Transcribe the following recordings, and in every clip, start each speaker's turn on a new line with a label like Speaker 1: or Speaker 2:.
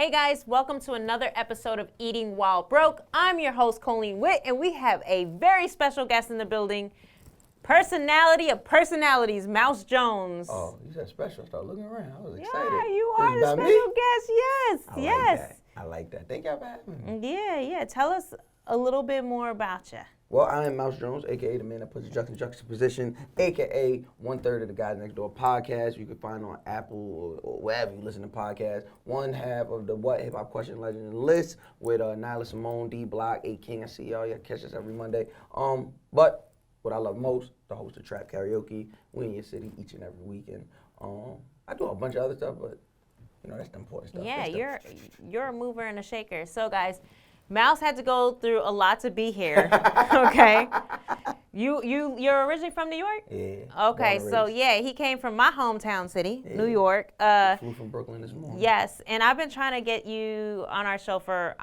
Speaker 1: Hey guys, welcome to another episode of Eating While Broke. I'm your host, Colleen Witt, and we have a very special guest in the building. Personality of personalities, Mouse Jones.
Speaker 2: Oh, you said special. I started looking around. I was excited.
Speaker 1: Yeah, you are the special guest. Yes, yes.
Speaker 2: I like that. Thank y'all for having me.
Speaker 1: Yeah. Tell us a little bit more about you.
Speaker 2: Well, I am Mouse Jones, a.k.a. the man that puts the juxtaposition, a.k.a. 1/3 of the Guys Next Door podcast. You can find on Apple or wherever you listen to podcasts. One half of the What Hip Hop Question Legend list with Nyla Simone, D Block, A King. I see y'all. Y'all catch us every Monday. But what I love most, the host of Trap Karaoke. We in your city each and every weekend. I do a bunch of other stuff, but you know that's the important stuff.
Speaker 1: Yeah, you're a mover and a shaker. So guys, Mouse had to go through a lot to be here. Okay. You're originally from New York?
Speaker 2: Yeah.
Speaker 1: Okay, so yeah, he came from my hometown city, New York.
Speaker 2: Flew from Brooklyn this morning.
Speaker 1: Yes, and I've been trying to get you on our show for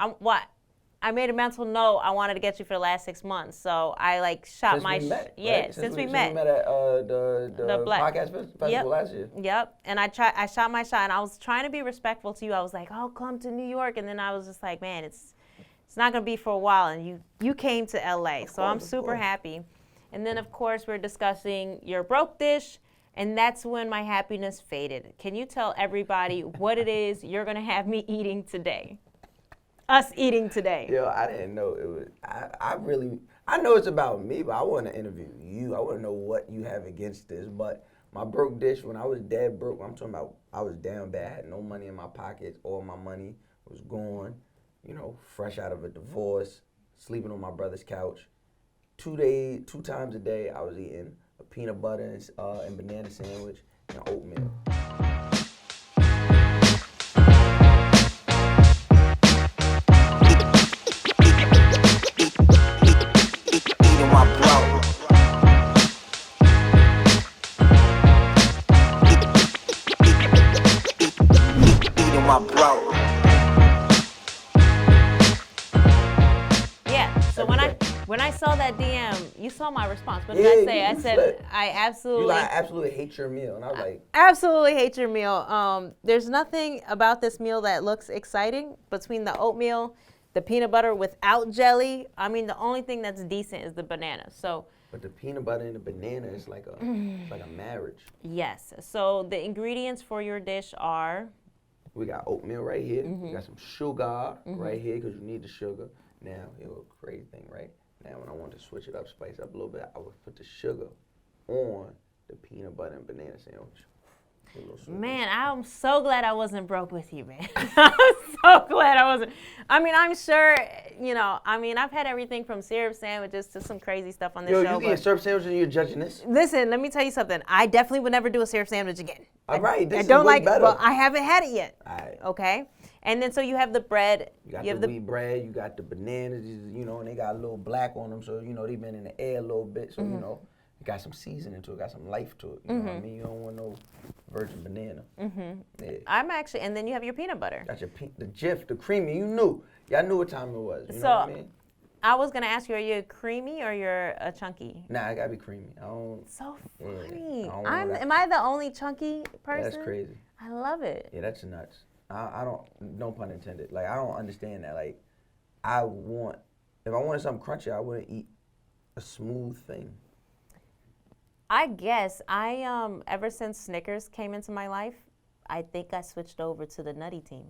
Speaker 1: I made a mental note. I wanted to get you for the last 6 months, so I shot
Speaker 2: since
Speaker 1: my
Speaker 2: we met,
Speaker 1: yeah.
Speaker 2: Right?
Speaker 1: Since we
Speaker 2: met
Speaker 1: met
Speaker 2: at the podcast festival last year.
Speaker 1: Yep, and I shot my shot, and I was trying to be respectful to you. I was like, "Oh, come to New York," and then I was just like, "Man, it's not gonna be for a while," and you came to LA, so I'm super happy. And then of course we're discussing your broke dish, and that's when my happiness faded. Can you tell everybody what it is you're gonna have me eating today? Us eating today.
Speaker 2: Yo, I didn't know it was. I know it's about me, but I want to interview you. I want to know what you have against this. But my broke dish, when I was dead broke, I'm talking about I was down bad, I had no money in my pockets, all my money was gone. You know, fresh out of a divorce, sleeping on my brother's couch. 2 times a day, I was eating a peanut butter and banana sandwich and oatmeal. Eating my bro. Eating my bro.
Speaker 1: When I saw that DM, you saw my response. What did I say? I said, I absolutely...
Speaker 2: I absolutely hate your meal. And I was like...
Speaker 1: Absolutely hate your meal. There's nothing about this meal that looks exciting between the oatmeal, the peanut butter without jelly. I mean, the only thing that's decent is the banana. So...
Speaker 2: But the peanut butter and the banana is like a marriage.
Speaker 1: Yes. So the ingredients for your dish are...
Speaker 2: We got oatmeal right here. We got some sugar right here because you need the sugar. Now, here's a crazy thing, right? Now, when I want to switch it up, spice up a little bit, I would put the sugar on the peanut butter and banana sandwich.
Speaker 1: Man, I'm so glad I wasn't broke with you, man. I'm so glad I wasn't. I mean, I'm sure, I've had everything from syrup sandwiches to some crazy stuff on this show.
Speaker 2: Yo, you eating syrup sandwiches and you're judging this?
Speaker 1: Listen, let me tell you something. I definitely would never do a syrup sandwich again.
Speaker 2: All right, this
Speaker 1: I
Speaker 2: is
Speaker 1: don't
Speaker 2: way better.
Speaker 1: Well, I haven't had it yet.
Speaker 2: All right.
Speaker 1: Okay? And then so you have the bread.
Speaker 2: You got the wheat bread, you got the bananas, and they got a little black on them, so, they've been in the air a little bit, so, it got some seasoning to it, got some life to it. You know what I mean? You don't want no virgin banana. Yeah.
Speaker 1: I'm actually, and then you have your peanut butter.
Speaker 2: Got your the Jif, the creamy, Y'all knew what time it was, you know what I mean?
Speaker 1: I was going to ask you, are you a creamy or you're a chunky?
Speaker 2: Nah, I got to be creamy.
Speaker 1: So funny.
Speaker 2: Yeah,
Speaker 1: am I the only chunky person?
Speaker 2: Yeah, that's crazy.
Speaker 1: I love it.
Speaker 2: Yeah, that's nuts. I don't, no pun intended. Like, I don't understand that. Like, if I wanted something crunchy, I wouldn't eat a smooth thing.
Speaker 1: I guess ever since Snickers came into my life, I think I switched over to the nutty team.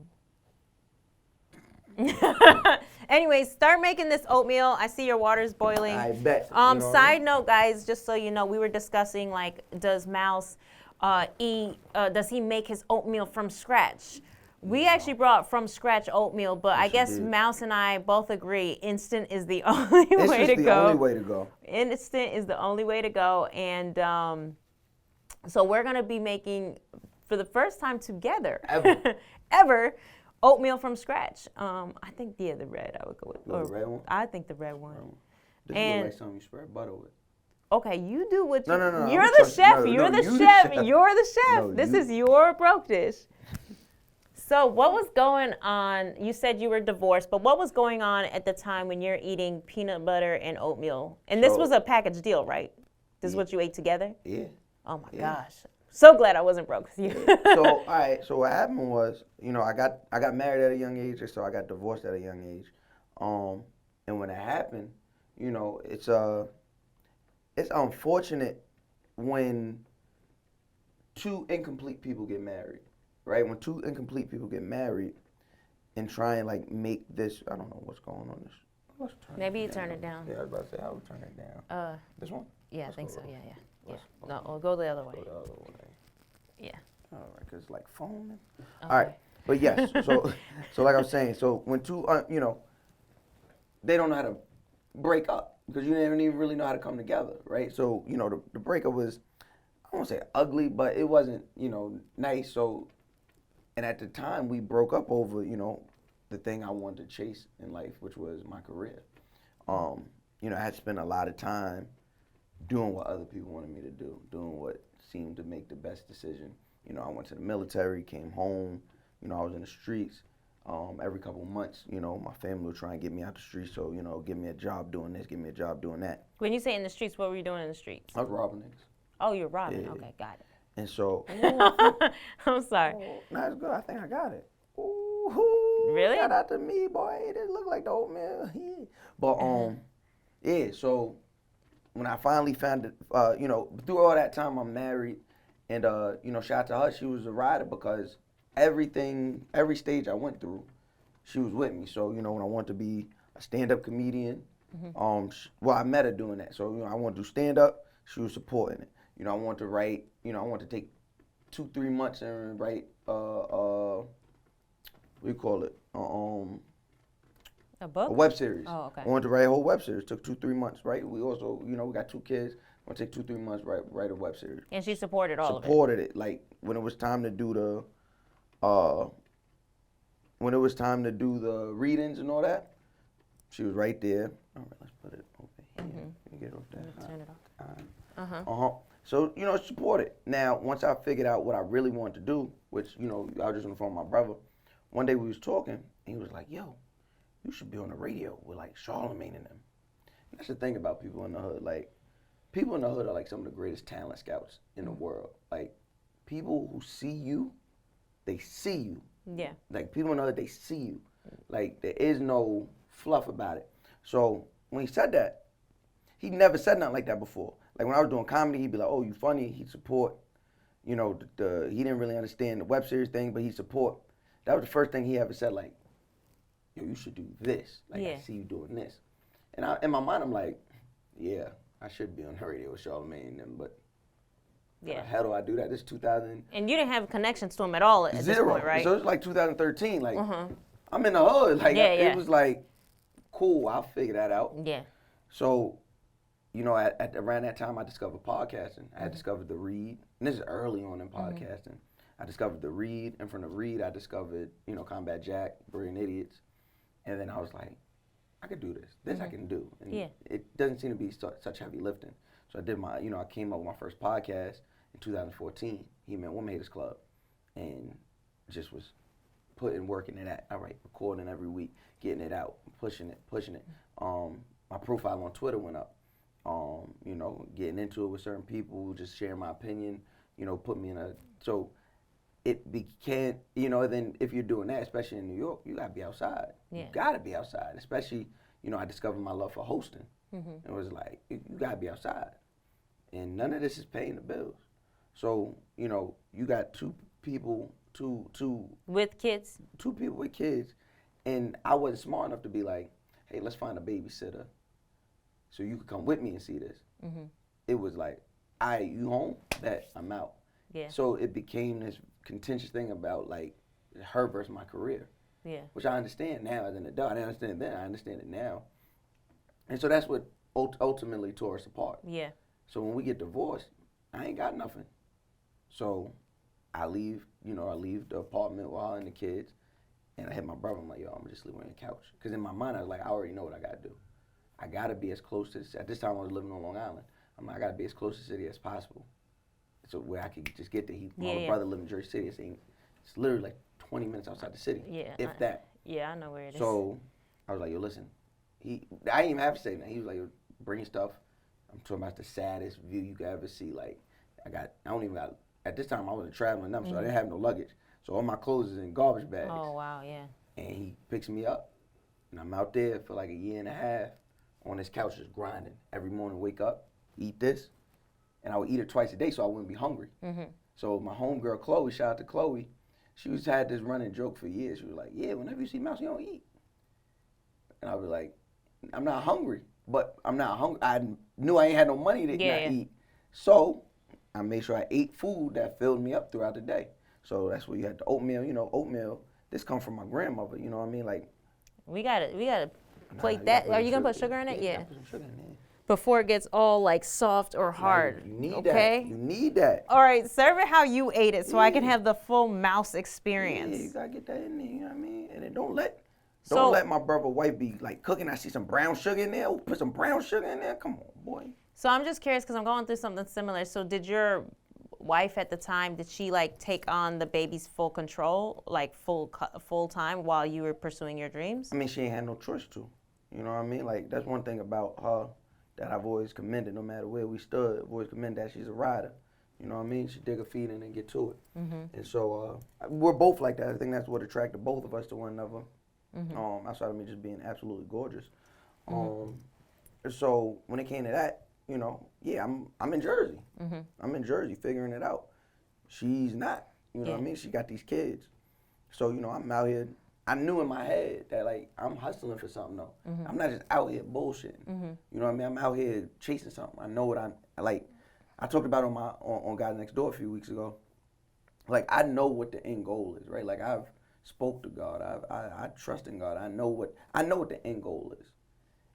Speaker 1: Anyways, start making this oatmeal. I see your water's boiling.
Speaker 2: I bet.
Speaker 1: Side note, guys, just so you know, we were discussing, does Mouse does he make his oatmeal from scratch? We actually brought from scratch oatmeal, but I guess Mouse and I both agree instant is the only way to go.
Speaker 2: It's the only way to go.
Speaker 1: Instant is the only way to go. And so we're going to be making, for the first time together, ever, oatmeal from scratch. I think, the red I would go with.
Speaker 2: The red one?
Speaker 1: I think the red one.
Speaker 2: This looks like something you spread butter with.
Speaker 1: Okay, you do what you...
Speaker 2: No.
Speaker 1: You're the chef. You're the chef. You're the chef. This is your broke dish. So what was going on? You said you were divorced, but what was going on at the time when you're eating peanut butter and oatmeal? And this was a package deal, right? This is what you ate together?
Speaker 2: Yeah.
Speaker 1: Oh my gosh. So glad I wasn't broke with you.
Speaker 2: So all right. So what happened was, I got married at a young age, so I got divorced at a young age. And when it happened, it's unfortunate when two incomplete people get married, right? When two incomplete people get married and try and like make this, I don't know what's going on. Let's turn
Speaker 1: Maybe
Speaker 2: it
Speaker 1: you
Speaker 2: down.
Speaker 1: turn it down.
Speaker 2: Yeah, I was about to say, how we turn it down? This one?
Speaker 1: Yeah,
Speaker 2: Let's
Speaker 1: I think
Speaker 2: go
Speaker 1: so.
Speaker 2: over.
Speaker 1: Yeah. No, we'll go the other way.
Speaker 2: Go the other way.
Speaker 1: Yeah.
Speaker 2: All right, because it's like foaming.
Speaker 1: Okay.
Speaker 2: All right, but yes, so like I was saying, so when two, they don't know how to break up because you didn't even really know how to come together, right? So, the breakup was, I won't say ugly, but it wasn't, nice. So, and at the time we broke up over, the thing I wanted to chase in life, which was my career. I had spent a lot of time doing what other people wanted me to do, doing what seemed to make the best decision. I went to the military, came home, I was in the streets. Every couple of months, my family would try and get me out the streets. So, give me a job doing this, give me a job doing that.
Speaker 1: When you say in the streets, what were you doing in the streets?
Speaker 2: I was robbing niggas.
Speaker 1: Oh, you're robbing.
Speaker 2: Yeah.
Speaker 1: Okay, got it.
Speaker 2: And so,
Speaker 1: I'm sorry.
Speaker 2: that's good. I think I got it. Ooh,
Speaker 1: Really?
Speaker 2: Shout out to me, boy. It look like the oatmeal. But yeah. So when I finally found it, through all that time I'm married, and shout out to her. She was a rider because every stage I went through, she was with me. So when I wanted to be a stand-up comedian, I met her doing that. So I wanted to do stand-up. She was supporting it. I wanted to write. I wanted to take 2-3 months and write. What do you call it?
Speaker 1: A book?
Speaker 2: A web series.
Speaker 1: Oh, okay.
Speaker 2: I wanted to write a whole web series. Took 2-3 months, right? We also, we got 2 kids. I want to take 2-3 months, write a web series.
Speaker 1: And she supported all of it.
Speaker 2: Supported it. Like when it was time to do the readings and all that, she was right there. All right, let's put it over here. Let me get it off there.
Speaker 1: Turn it off.
Speaker 2: So, support it. Now, once I figured out what I really wanted to do, which, I was just on the phone with my brother, one day we was talking, and he was like, yo, you should be on the radio with, like, Charlamagne and them. That's the thing about people in the hood. Like, people in the hood are, like, some of the greatest talent scouts in the world. Like, people who see you, they see you.
Speaker 1: Yeah.
Speaker 2: Like, people in the hood, they see you. Like, there is no fluff about it. So, when he said that, he never said nothing like that before. Like when I was doing comedy, he'd be like, "Oh, you funny." He'd support. He didn't really understand the web series thing, but he'd support. That was the first thing he ever said. Like, "Yo, you should do this. Like, I see you doing this." And in my mind, I'm like, "Yeah, I should be on the radio with Charlamagne and them, but how do I do that? This is 2000."
Speaker 1: And you didn't have connections to him at all at this point, right?
Speaker 2: So it's like 2013. Like, I'm in the hood. Like, it was like, cool. I'll figure that out.
Speaker 1: Yeah.
Speaker 2: So. Around that time, I discovered podcasting. I had discovered the read, and this is early on in podcasting. I discovered the read, and from the read, I discovered, Combat Jack, Brilliant Idiots, and then I was like, I could do this. This I can do, and it doesn't seem to be such heavy lifting. So I did I came up with my first podcast in 2014. He met Women Haters Club, and just was putting work into that. All right, recording every week, getting it out, pushing it. My profile on Twitter went up. Getting into it with certain people, just sharing my opinion, put me so it became, then if you're doing that, especially in New York, you gotta be outside. Yeah. You gotta be outside, especially, I discovered my love for hosting. It was like, you gotta be outside. And none of this is paying the bills. So, you got two people with kids, and I wasn't smart enough to be like, hey, let's find a babysitter so you could come with me and see this. It was like, you home? Bet I'm out. Yeah. So it became this contentious thing about like her versus my career. Yeah. Which I understand now as an adult. I didn't understand it then. I understand it now. And so that's what ultimately tore us apart. Yeah. So when we get divorced, I ain't got nothing. So I leave the apartment with her and the kids, and I hit my brother. I'm like, yo, I'm just sleeping on the couch. Because in my mind, I was like, I already know what I got to do. I got to be as close to, at this time I was living on Long Island. I'm like, I got to be as close to the city as possible. So where I could just get there. My brother lived in Jersey City. It's literally like 20 minutes outside the city. Yeah. If that.
Speaker 1: Yeah, I know where it is.
Speaker 2: So I was like, yo, listen. I didn't even have to say that. He was like, yo, bring stuff. I'm talking about the saddest view you could ever see. Like, I don't even got at this time I wasn't traveling them, so I didn't have no luggage. So all my clothes is in garbage bags.
Speaker 1: Oh, wow, yeah.
Speaker 2: And he picks me up, and I'm out there for like a year and a half on this couch just grinding. Every morning, wake up, eat this, and I would eat it twice a day so I wouldn't be hungry. So my homegirl Chloe, shout out to Chloe, she had this running joke for years. She was like, yeah, whenever you see mouse, you don't eat. And I was like, I'm not hungry, but I'm not hungry. I knew I ain't had no money to not eat. So I made sure I ate food that filled me up throughout the day. So that's where you had the oatmeal. You know, oatmeal, this comes from my grandmother, you know what I mean? Like,
Speaker 1: we gotta plate that. Are you gonna put sugar in it? Yeah.
Speaker 2: Put some sugar in there.
Speaker 1: Before it gets all like soft or hard.
Speaker 2: You need
Speaker 1: okay?
Speaker 2: that. You need that.
Speaker 1: All right, serve it how you ate it so I can have the full mouse experience.
Speaker 2: Yeah, you gotta get that in there, you know what I mean? And then don't let my brother wife be like cooking. I see some brown sugar in there. Oh, put some brown sugar in there. Come on, boy.
Speaker 1: So I'm just curious because I'm going through something similar. So did your wife at the time, did she like take on the baby's full control, like full time while you were pursuing your dreams?
Speaker 2: I mean, she ain't had no choice to. You know what I mean? Like, that's one thing about her that I've always commended, no matter where we stood. I've always commended that she's a rider. You know what I mean? She dig her feet in and get to it. And so we're both like that. I think that's what attracted both of us to one another. Outside of me just being absolutely gorgeous. So when it came to that, you know, yeah, I'm in Jersey. I'm in Jersey figuring it out. She's not. You know what I mean? She got these kids. So, you know, I'm out here. I knew in my head that, like, I'm hustling for something, though. I'm not just out here bullshitting. You know what I mean? I'm out here chasing something. I know what I talked about on Guys Next Door a few weeks ago. Like, I know what the end goal is, right? Like, I've spoke to God. I trust in God. I know what the end goal is.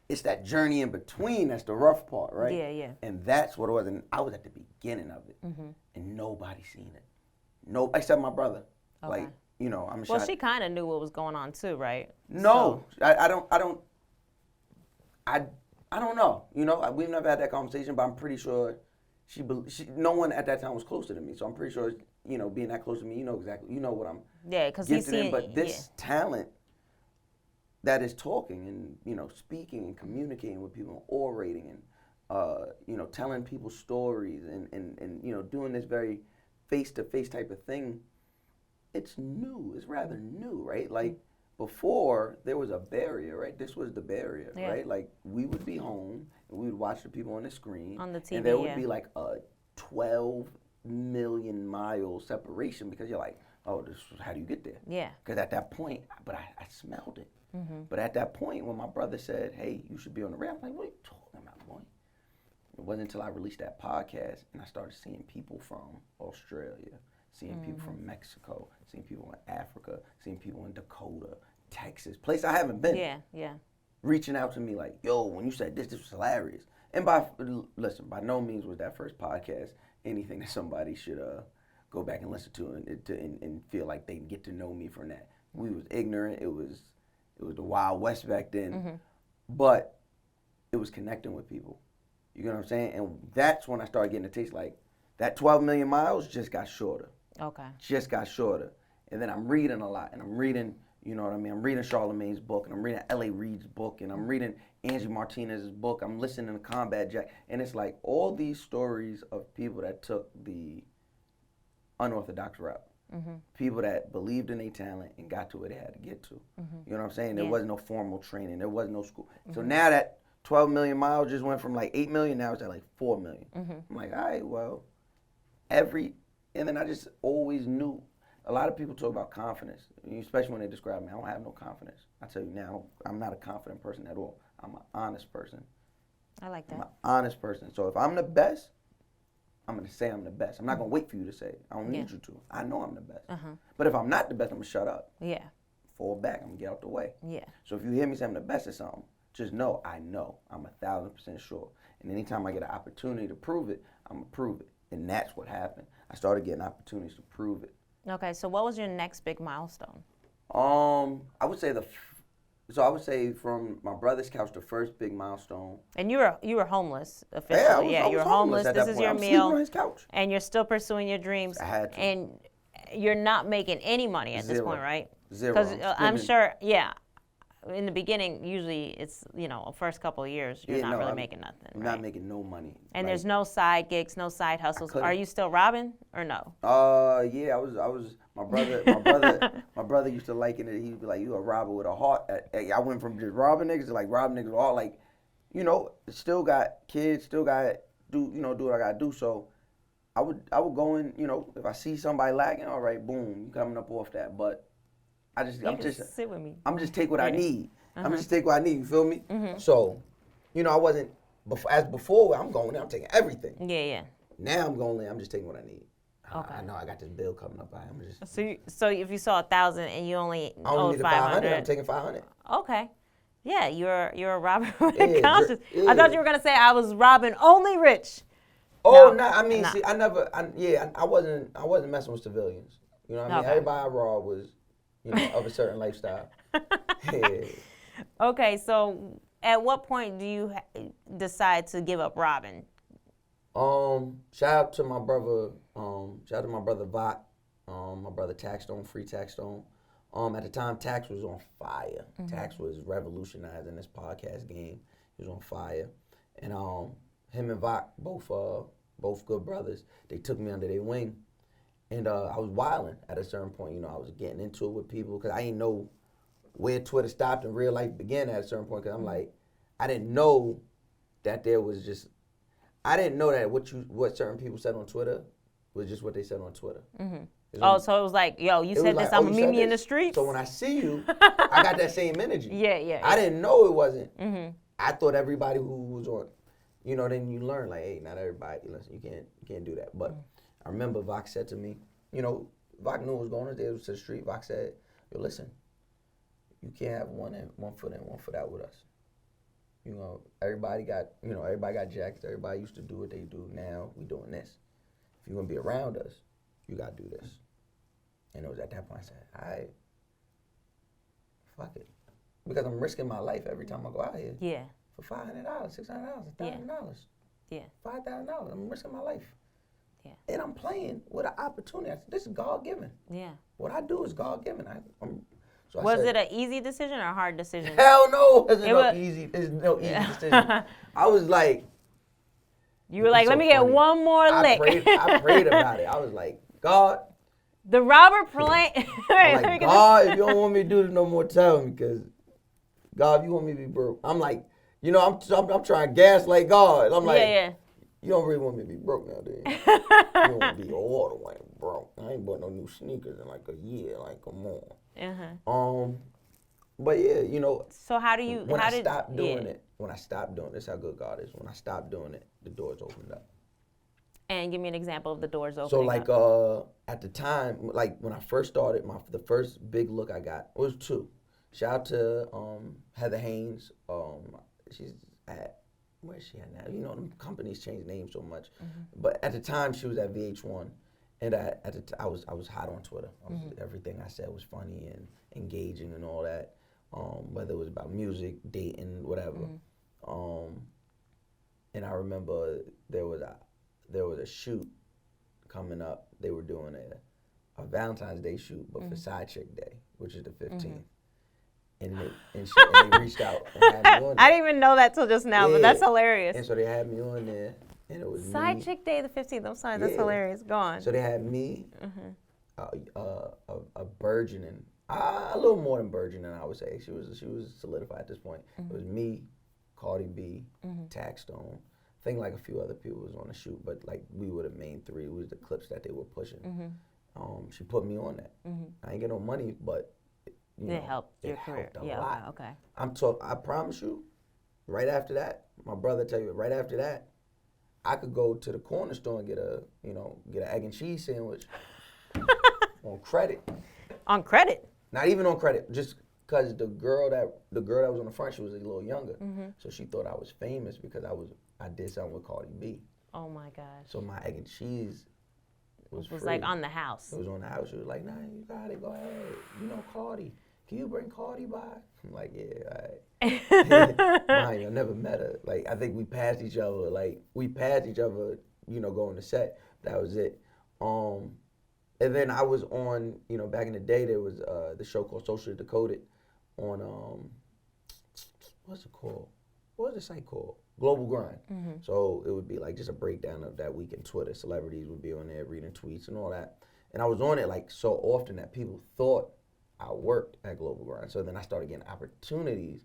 Speaker 2: It's that journey in between that's the rough part, right?
Speaker 1: Yeah.
Speaker 2: And that's what it was. And I was at the beginning of it, and nobody seen it. No, except my brother.
Speaker 1: Okay.
Speaker 2: Like, you know, I'm
Speaker 1: Well, she kind of knew what was going on too, right?
Speaker 2: No, so. I don't know. You know, we've never had that conversation, but I'm pretty sure no one at that time was closer to me. So I'm pretty sure, you know, being that close to me, you know exactly, you know what I'm
Speaker 1: because he's seen.
Speaker 2: But this talent that is talking and, you know, speaking and communicating with people, and orating and, you know, telling people stories and you know, doing this very face-to-face type of thing, it's new. It's rather new, right? Like, before, there was a barrier, right? This was the barrier, right? Like, we would be home, and we would watch the people on the screen.
Speaker 1: On the TV,
Speaker 2: and there would be, like, a 12 million mile separation because you're like, oh, how do you get there?
Speaker 1: Yeah.
Speaker 2: Because at that point, but I smelled it. But at that point, when my brother said, hey, you should be on the radio, I'm like, what are you talking about, boy? It wasn't until I released that podcast and I started seeing people from Australia, seeing people from Mexico, seeing people in Africa, seeing people in Dakota, Texas, place I haven't been.
Speaker 1: Yeah.
Speaker 2: Reaching out to me like, yo, when you said this was hilarious. And listen, by no means was that first podcast anything that somebody should go back and listen to and feel like they can get to know me from that. We was ignorant. It was the Wild West back then. But it was connecting with people. You know what I'm saying? And that's when I started getting a taste like that 12 million miles just got shorter.
Speaker 1: Okay.
Speaker 2: Just got shorter. And then I'm reading a lot. And I'm reading, you know what I mean? I'm reading Charlamagne's book. And I'm reading L.A. Reid's book. And I'm reading Angie Martinez's book. I'm listening to Combat Jack. And it's like all these stories of people that took the unorthodox route. People that believed in their talent and got to where they had to get to. You know what I'm saying? There wasn't no formal training. There was no school. So now that 12 million miles just went from like 8 million, now it's at like 4 million. I'm like, all right, well, and then I just always knew. A lot of people talk about confidence, especially when they describe me. I don't have no confidence. I tell you now, I'm not a confident person at all. I'm an honest person.
Speaker 1: I like that.
Speaker 2: I'm an honest person. So if I'm the best, I'm going to say I'm the best. I'm not going to wait for you to say it. I don't need you to. I know I'm the best. But if I'm not the best, I'm going to shut up.
Speaker 1: Yeah.
Speaker 2: Fall back. I'm going to get out the way.
Speaker 1: Yeah.
Speaker 2: So if you hear me say I'm the best at something, just know I know. I'm 1,000% sure. And anytime I get an opportunity to prove it, I'm going to prove it. And that's what happened. I started getting opportunities to prove it.
Speaker 1: Okay, so what was your next big milestone?
Speaker 2: I would say from my brother's couch, the first big milestone.
Speaker 1: And you were homeless officially.
Speaker 2: I was
Speaker 1: you were
Speaker 2: homeless.
Speaker 1: This is your
Speaker 2: I'm
Speaker 1: meal.
Speaker 2: sleeping on his couch.
Speaker 1: And you're still pursuing your dreams.
Speaker 2: I had to.
Speaker 1: And you're not making any money at this point, right?
Speaker 2: Zero.
Speaker 1: Because I'm sure, in the beginning, usually it's, first couple of years, you're not really making nothing.
Speaker 2: I'm not making no money.
Speaker 1: And there's no side gigs, no side hustles. Are you still robbing or no?
Speaker 2: Yeah, I was. My brother used to liken it. He'd be like, "You a robber with a heart." I went from just robbing niggas to like robbing niggas with a heart. Like, still got kids, still got do what I gotta do. So I would go in, if I see somebody lagging, all right, boom, you coming up off that. But I'm just
Speaker 1: sit with me.
Speaker 2: I'm just take what I need. I'm just take what I need. You feel me? So, I wasn't before. I'm going in, I'm taking everything.
Speaker 1: Yeah.
Speaker 2: Now I'm going in, I'm just taking what I need.
Speaker 1: Okay.
Speaker 2: I know I got this bill coming up. I'm just.
Speaker 1: So if you saw 1,000 and you only owed
Speaker 2: 500, I'm taking 500.
Speaker 1: Okay. Yeah, you're a robber with a conscience.
Speaker 2: Yeah.
Speaker 1: I thought you were gonna say I was robbing only rich.
Speaker 2: Oh no, I mean, see, I wasn't messing with civilians. You know what I mean?
Speaker 1: Okay.
Speaker 2: Everybody I robbed was, of a certain lifestyle. Yeah.
Speaker 1: Okay, so at what point do you decide to give up robbing?
Speaker 2: Shout out to my brother. Shout out to my brother Vot. My brother Taxstone, Free Taxstone. At the time, Tax was on fire. Tax was revolutionizing this podcast game. He was on fire, and him and Vot, both good brothers. They took me under their wing, and I was wilding at a certain point. I was getting into it with people because I didn't know where Twitter stopped and real life began at a certain point. Because I'm like, I didn't know that there was just. I didn't know that what certain people said on Twitter was just what they said on Twitter.
Speaker 1: So it was like, yo, you said this, I'm gonna meet me in the streets.
Speaker 2: So when I see you, I got that same energy.
Speaker 1: Yeah.
Speaker 2: I didn't know it wasn't. I thought everybody who was on, then you learn like, hey, not everybody. Listen, you can't do that. But I remember Vox said to me, Vox knew what was going on. They was to the street. Vox said, yo, listen, you can't have one foot in, one foot out with us. Everybody got jackets. Everybody used to do what they do. Now we doing this. If you want to be around us, you got to do this. And it was at that point I said, all right, fuck it. Because I'm risking my life every time I go out here.
Speaker 1: Yeah.
Speaker 2: For $500, $600, $1,000.
Speaker 1: Yeah.
Speaker 2: $5,000. I'm risking my life.
Speaker 1: Yeah.
Speaker 2: And I'm playing with an opportunity. This is God-given.
Speaker 1: Yeah.
Speaker 2: What I do is God-given.
Speaker 1: Was it an easy decision or a hard decision?
Speaker 2: Hell no. It's no easy decision. I was like.
Speaker 1: You were like, let me get one more lick.
Speaker 2: I prayed about it. I was like, God.
Speaker 1: The robber plan.
Speaker 2: I'm like, God, if you don't want me to do this no more, tell me. Because, God, if you want me to be broke. I'm like, I'm trying to gaslight God. I'm like, you don't really want me to be broke now, do you? You want me to be all the way broke. I ain't bought no new sneakers in like a year. Like, come on. But yeah,
Speaker 1: So how do you?
Speaker 2: When I stopped doing it, this is how good God is. When I stopped doing it, the doors opened up.
Speaker 1: And give me an example of the doors opening.
Speaker 2: So like at the time, like when I first started, the first big look I got was 2. Shout out to Heather Haynes. She's at where's she at now? Them companies change names so much. But at the time, she was at VH1. And I was hot on Twitter. Everything I said was funny and engaging and all that, whether it was about music, dating, whatever. And I remember there was a shoot coming up. They were doing a Valentine's Day shoot, but for Side Chick Day, which is the 15th. And they reached out and had me on there.
Speaker 1: I didn't even know that till just now, but that's hilarious.
Speaker 2: And so they had me on there. And it was
Speaker 1: Side Chick Day the 15th. I'm sorry, that's hilarious. Go on.
Speaker 2: So they had me, a burgeoning, a little more than burgeoning, I would say. She was solidified at this point. It was me, Cardi B, Taxstone. I think like a few other people was on the shoot, but like we were the main 3. It was the clips that they were pushing. She put me on that. I ain't get no money, but
Speaker 1: it helped your career.
Speaker 2: A lot.
Speaker 1: Okay.
Speaker 2: I promise you, right after that, my brother tell you, right after that, I could go to the corner store and get an egg and cheese sandwich on credit.
Speaker 1: On credit?
Speaker 2: Not even on credit, just because the girl that was on the front, she was a little younger, so she thought I was famous because I did something with Cardi B.
Speaker 1: Oh my gosh.
Speaker 2: So my egg and cheese was free.
Speaker 1: Like on the house.
Speaker 2: It was on the house. She was like, nah, you got it. Go ahead. Cardi. Can you bring Cardi by? I'm like, yeah, all right. Mind, I never met her. Like, I think we passed each other. Going to set. That was it. And then I was on, back in the day, there was the show called Socially Decoded on what's it called? What was the site called? Global Grind. So it would be like just a breakdown of that week in Twitter. Celebrities would be on there reading tweets and all that. And I was on it like so often that people thought I worked at Global Grind. So then I started getting opportunities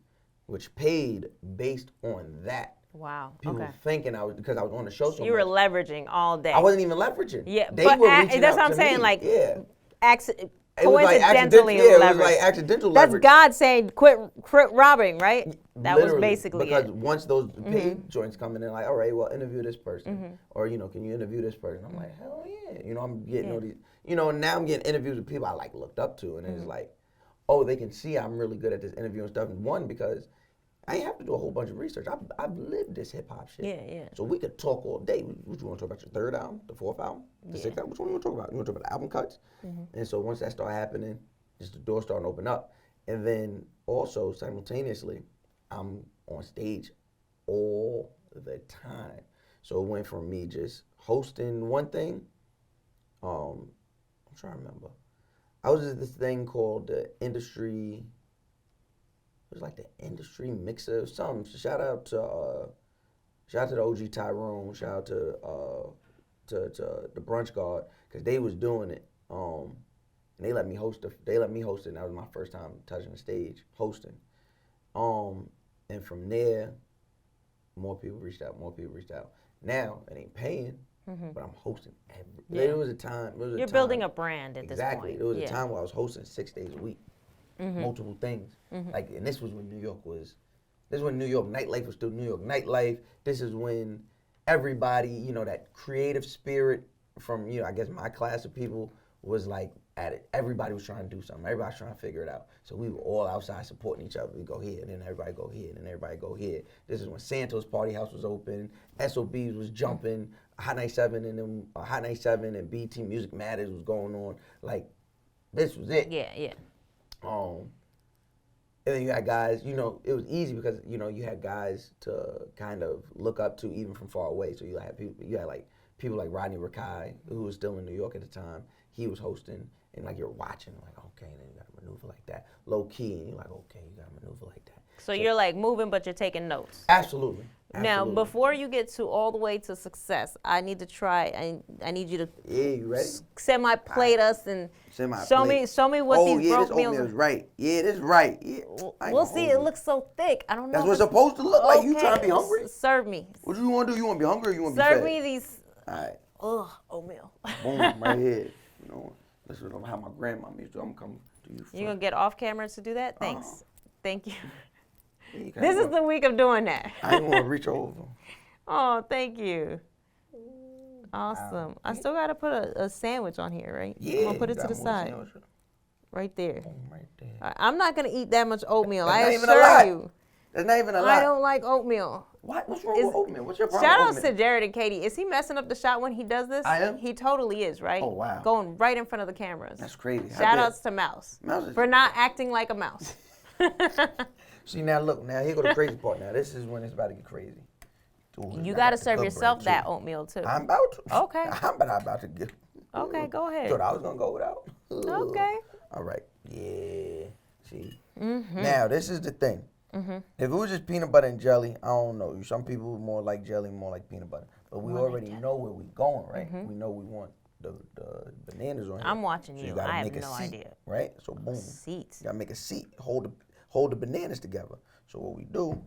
Speaker 2: which paid based on that.
Speaker 1: Wow.
Speaker 2: People
Speaker 1: Okay.
Speaker 2: thinking because I was on the show so
Speaker 1: You were
Speaker 2: much.
Speaker 1: leveraging all day.
Speaker 2: I wasn't even leveraging.
Speaker 1: Yeah,
Speaker 2: they
Speaker 1: but
Speaker 2: were reaching
Speaker 1: that's
Speaker 2: out
Speaker 1: what I'm
Speaker 2: to
Speaker 1: saying.
Speaker 2: me.
Speaker 1: Like,
Speaker 2: yeah.
Speaker 1: coincidentally
Speaker 2: it was
Speaker 1: leverage.
Speaker 2: like accidental
Speaker 1: That's
Speaker 2: leverage.
Speaker 1: God saying quit robbing, right? That was
Speaker 2: Literally,
Speaker 1: basically
Speaker 2: because
Speaker 1: it.
Speaker 2: once those paid joints come in, they're like, all right, well, interview this person, or can you interview this person? I'm like, hell yeah, I'm getting all these, now I'm getting interviews with people I like looked up to, and it's like, oh, they can see I'm really good at this interview and stuff. And one, because I ain't have to do a whole bunch of research. I've lived this hip hop shit.
Speaker 1: Yeah.
Speaker 2: So we could talk all day. What you want to talk about? Your third album, the fourth album, the sixth album? Which one you want to talk about? You want to talk about the album cuts? And so once that started happening, just the door started to open up. And then also simultaneously, I'm on stage all the time. So it went from me just hosting one thing. I'm trying to remember. I was at this thing called the industry. It was like the industry mixer or something. Shout out to the OG Tyrone. Shout out to the Brunch Guard, because they was doing it. And they let me host it. And that was my first time touching the stage, hosting. And from there, more people reached out. Now it ain't paying, but I'm hosting There was a time.
Speaker 1: You're building a brand at this point.
Speaker 2: Exactly. There was a time where I was hosting 6 days a week. Multiple things. Like, and this was when New York nightlife was still New York nightlife. This is when everybody, that creative spirit from, I guess my class of people was like at it. Everybody was trying to do something. Everybody was trying to figure it out. So we were all outside supporting each other. We go here, and then everybody go here, and then everybody go here. This is when Santos Party House was open, SOBs was jumping, Hot 97 and BT Music Matters was going on. Like, this was it.
Speaker 1: Yeah.
Speaker 2: And then you had guys, it was easy because, you had guys to kind of look up to even from far away. So you had people like Rodney Rakai, who was still in New York at the time. He was hosting, and like you're watching, like, okay, and then you got to maneuver like that. Low key, and you're like, okay, you got to maneuver like that.
Speaker 1: So you're like moving, but you're taking notes.
Speaker 2: Absolutely.
Speaker 1: Now, before you get to all the way to success, I need to try. I need you to
Speaker 2: you ready?
Speaker 1: Semi-plate us and show me what these broke meals.
Speaker 2: Oatmeal is right. Yeah, it is right. Yeah.
Speaker 1: We'll see. It looks so thick. I don't know.
Speaker 2: That's what it's supposed to look like. You trying to be hungry?
Speaker 1: Serve me.
Speaker 2: What do you want to do? You want to be hungry or you want to be fed?
Speaker 1: Serve me these.
Speaker 2: All right.
Speaker 1: Oatmeal.
Speaker 2: Boom, right here. This is how my grandma used to do. I'm coming to you.
Speaker 1: You gonna get off camera to do that? Thanks. Thank you.
Speaker 2: Yeah,
Speaker 1: this is the week of doing that.
Speaker 2: I ain't want to reach over.
Speaker 1: Oh, thank you. Awesome. I still gotta put a sandwich on here, right?
Speaker 2: Yeah.
Speaker 1: I'm gonna put it to the side.
Speaker 2: Sandwich.
Speaker 1: Right there.
Speaker 2: Boom, right there.
Speaker 1: I'm not gonna eat that much oatmeal.
Speaker 2: That's
Speaker 1: I
Speaker 2: not even a
Speaker 1: assure
Speaker 2: lot.
Speaker 1: you.
Speaker 2: That's not even a lot.
Speaker 1: I don't like oatmeal.
Speaker 2: What's wrong with oatmeal? What's your problem
Speaker 1: Shout
Speaker 2: with
Speaker 1: outs
Speaker 2: oatmeal?
Speaker 1: to Jared and Katie. Is he messing up the shot when he does this?
Speaker 2: I am?
Speaker 1: He totally is, right?
Speaker 2: Oh, wow.
Speaker 1: Going right in front of the cameras.
Speaker 2: That's crazy.
Speaker 1: Shout outs to Mouse for not acting like a mouse.
Speaker 2: See, now look, here go the crazy part. Now this is when it's about to get crazy. Ooh,
Speaker 1: You got to serve yourself that oatmeal too.
Speaker 2: I'm about to.
Speaker 1: Okay.
Speaker 2: I'm about to get.
Speaker 1: Okay, go ahead.
Speaker 2: Thought I was gonna go without.
Speaker 1: Okay.
Speaker 2: All right. Yeah. See. Now this is the thing. If it was just peanut butter and jelly, I don't know. Some people more like jelly, more like peanut butter. But we already know where we're going, right? We know we want the bananas on here.
Speaker 1: I'm watching
Speaker 2: So
Speaker 1: you.
Speaker 2: gotta
Speaker 1: I have
Speaker 2: make a
Speaker 1: no
Speaker 2: seat,
Speaker 1: idea.
Speaker 2: Right? So boom.
Speaker 1: Seats.
Speaker 2: You gotta make a seat. Hold the bananas together. So what we do,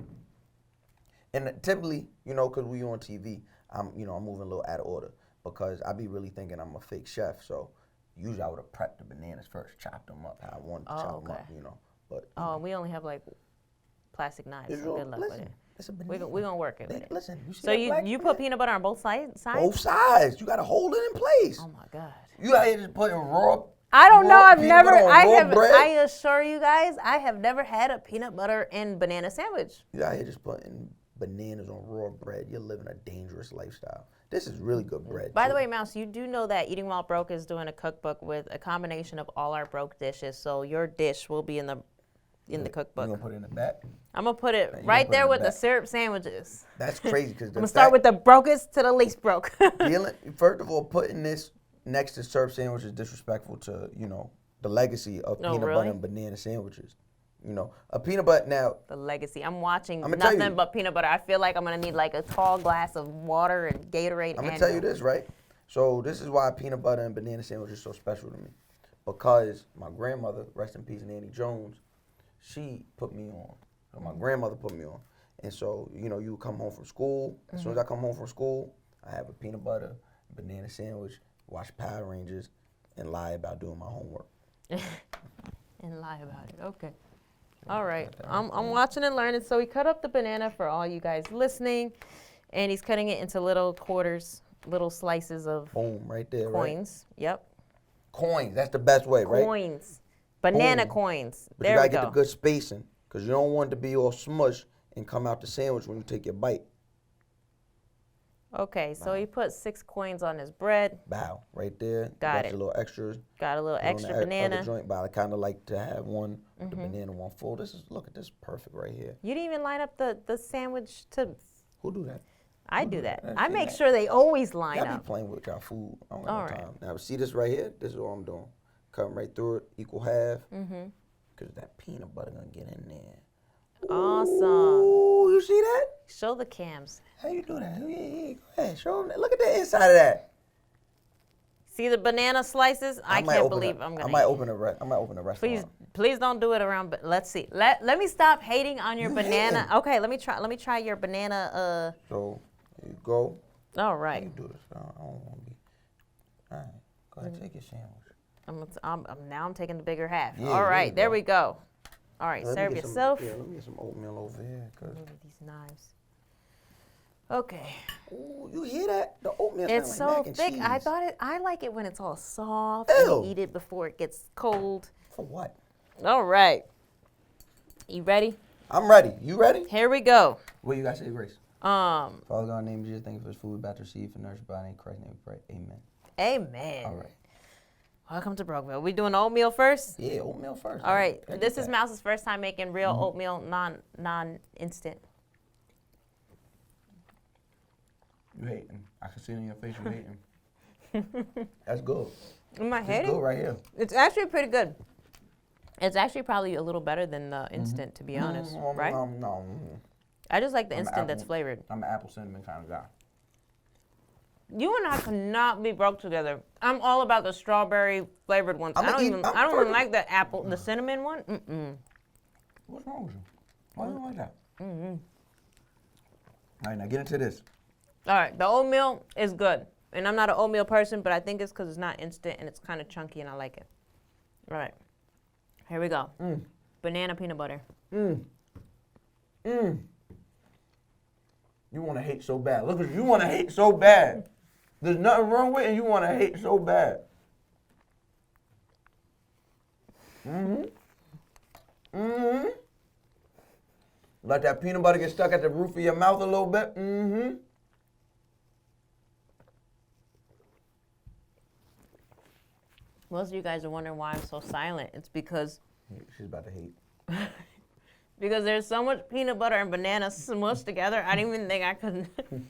Speaker 2: and typically, because we on TV, I'm moving a little out of order because I be really thinking I'm a fake chef. So usually I would have prepped the bananas first, chopped them up how I wanted to chop them up, But
Speaker 1: we only have like plastic knives. So good luck with it.
Speaker 2: It's a banana.
Speaker 1: We're gonna work it with it.
Speaker 2: Listen, you see
Speaker 1: So
Speaker 2: that
Speaker 1: you
Speaker 2: black
Speaker 1: put
Speaker 2: banana?
Speaker 1: peanut butter on both sides?
Speaker 2: Both sides. You gotta hold it in place.
Speaker 1: Oh my God.
Speaker 2: You out here just putting raw.
Speaker 1: I don't know. I've
Speaker 2: peanut
Speaker 1: never.
Speaker 2: butter on raw bread?
Speaker 1: I assure you guys, I have never had a peanut butter and banana sandwich.
Speaker 2: You out here just putting bananas on raw bread. You're living a dangerous lifestyle. This is really good bread.
Speaker 1: By
Speaker 2: too.
Speaker 1: the way, Mouse, you do know that Eating While Broke is doing a cookbook with a combination of all our broke dishes. So your dish will be in the cookbook.
Speaker 2: You gonna put it in the back?
Speaker 1: I'm gonna put it
Speaker 2: You
Speaker 1: right
Speaker 2: gonna put it
Speaker 1: there
Speaker 2: in
Speaker 1: with
Speaker 2: the
Speaker 1: the
Speaker 2: back.
Speaker 1: syrup sandwiches.
Speaker 2: That's crazy because
Speaker 1: I'm gonna start with the brokest to the least broke.
Speaker 2: First of all, putting this next to syrup sandwich is disrespectful to the legacy of peanut butter and banana sandwiches. You know, a peanut butter now.
Speaker 1: The legacy. I'm watching
Speaker 2: I'ma tell you.
Speaker 1: nothing but peanut butter. I feel like I'm gonna need like a tall glass of water and Gatorade.
Speaker 2: I'm gonna tell you this, right? So this is why peanut butter and banana sandwich is so special to me, because my grandmother, rest in peace, Nanny Jones, she put me on. So my grandmother put me on, and so you know, you come home from school. As soon as I come home from school, I have a peanut butter, banana sandwich, watch Power Rangers, and lie about doing my homework.
Speaker 1: And lie about it. Okay. All right. I'm watching and learning. So he cut up the banana for all you guys listening, and he's cutting it into little quarters, little slices of
Speaker 2: Boom, right there,
Speaker 1: coins.
Speaker 2: right?
Speaker 1: Yep.
Speaker 2: Coins. That's the best way, right?
Speaker 1: Coins. Banana
Speaker 2: Boom.
Speaker 1: coins.
Speaker 2: But
Speaker 1: There
Speaker 2: you
Speaker 1: we
Speaker 2: gotta
Speaker 1: go.
Speaker 2: get the good spacing, because you don't want it to be all smushed and come out the sandwich when you take your bite.
Speaker 1: Okay, so he put 6 coins on his bread.
Speaker 2: Bow, right there.
Speaker 1: Got it.
Speaker 2: Your little extras.
Speaker 1: Got a little
Speaker 2: Put on
Speaker 1: extra
Speaker 2: the
Speaker 1: banana.
Speaker 2: Other joint, but I kind of like to have one with the banana, one full. Look at this, perfect right here.
Speaker 1: You didn't even line up the sandwich to.
Speaker 2: Who do that?
Speaker 1: I do that.
Speaker 2: that?
Speaker 1: I
Speaker 2: See
Speaker 1: make
Speaker 2: that?
Speaker 1: sure they always line
Speaker 2: Y'all be
Speaker 1: up.
Speaker 2: playing with y'all food. I don't
Speaker 1: All
Speaker 2: have no
Speaker 1: right.
Speaker 2: time. Now see this right here? This is what I'm doing. Cutting right through it, equal half. Because that peanut butter gonna get in there.
Speaker 1: Awesome.
Speaker 2: Ooh, you see that?
Speaker 1: Show the cams.
Speaker 2: How you do that? Yeah, go ahead, show them that. Look at the inside of that.
Speaker 1: See the banana slices? I
Speaker 2: might
Speaker 1: can't
Speaker 2: open
Speaker 1: believe
Speaker 2: a-
Speaker 1: I'm gonna.
Speaker 2: I might
Speaker 1: eat.
Speaker 2: open a restaurant.
Speaker 1: Please don't do it around. But let's see. Let me stop hating on your
Speaker 2: You
Speaker 1: banana.
Speaker 2: hating.
Speaker 1: Okay, let me try your banana.
Speaker 2: So here you go.
Speaker 1: All
Speaker 2: How
Speaker 1: right.
Speaker 2: you do this? I don't want to be. All right, go ahead, take your sandwich.
Speaker 1: I'm taking the bigger half.
Speaker 2: Yeah,
Speaker 1: All
Speaker 2: there
Speaker 1: right,
Speaker 2: you
Speaker 1: there
Speaker 2: go.
Speaker 1: we go. All right,
Speaker 2: Let me
Speaker 1: serve
Speaker 2: get
Speaker 1: yourself.
Speaker 2: Let me get some oatmeal over here. Cause,
Speaker 1: Move these knives. Okay.
Speaker 2: ooh, you hear that? The oatmeal
Speaker 1: It's
Speaker 2: sound like
Speaker 1: so
Speaker 2: mac and
Speaker 1: thick.
Speaker 2: cheese.
Speaker 1: I like it when it's all soft and
Speaker 2: Ew.
Speaker 1: you eat it before it gets cold.
Speaker 2: For what?
Speaker 1: All right. You ready?
Speaker 2: I'm ready. You ready?
Speaker 1: Here we go.
Speaker 2: What you got to say, Grace?
Speaker 1: Um,
Speaker 2: Father God, in the name of Jesus, thank you for this food about to receive and nourish by in Christ's name we pray. Amen.
Speaker 1: amen.
Speaker 2: All right.
Speaker 1: Welcome to Brokeville. We doing oatmeal first?
Speaker 2: Yeah, oatmeal first.
Speaker 1: All right.
Speaker 2: Gotta
Speaker 1: This
Speaker 2: get
Speaker 1: is
Speaker 2: that.
Speaker 1: Mouse's first time making real oatmeal, non-instant.
Speaker 2: You hating. I can see it in your face you hating. That's good.
Speaker 1: Am I
Speaker 2: It's
Speaker 1: hating?
Speaker 2: good right here.
Speaker 1: It's actually pretty good. It's actually probably a little better than the instant, to be honest, right?
Speaker 2: No.
Speaker 1: I just like the
Speaker 2: I'm
Speaker 1: instant that's
Speaker 2: apple.
Speaker 1: flavored.
Speaker 2: I'm an apple cinnamon kind of guy.
Speaker 1: You and I could not be broke together. I'm all about the strawberry flavored ones. I don't even like the apple, the cinnamon one. Mm-mm.
Speaker 2: What's wrong with you? Why do you like that? All right, now get into this.
Speaker 1: All right, the oatmeal is good. And I'm not an oatmeal person, but I think it's because it's not instant and it's kind of chunky and I like it. All right, here we go. Banana peanut butter.
Speaker 2: You want to hate so bad. Look at you. You want to hate so bad. There's nothing wrong with it, and you want to hate so bad. Let that peanut butter get stuck at the roof of your mouth a little bit.
Speaker 1: Most of you guys are wondering why I'm so silent. It's because
Speaker 2: She's about to hate.
Speaker 1: there's so much peanut butter and banana smushed together. I didn't even think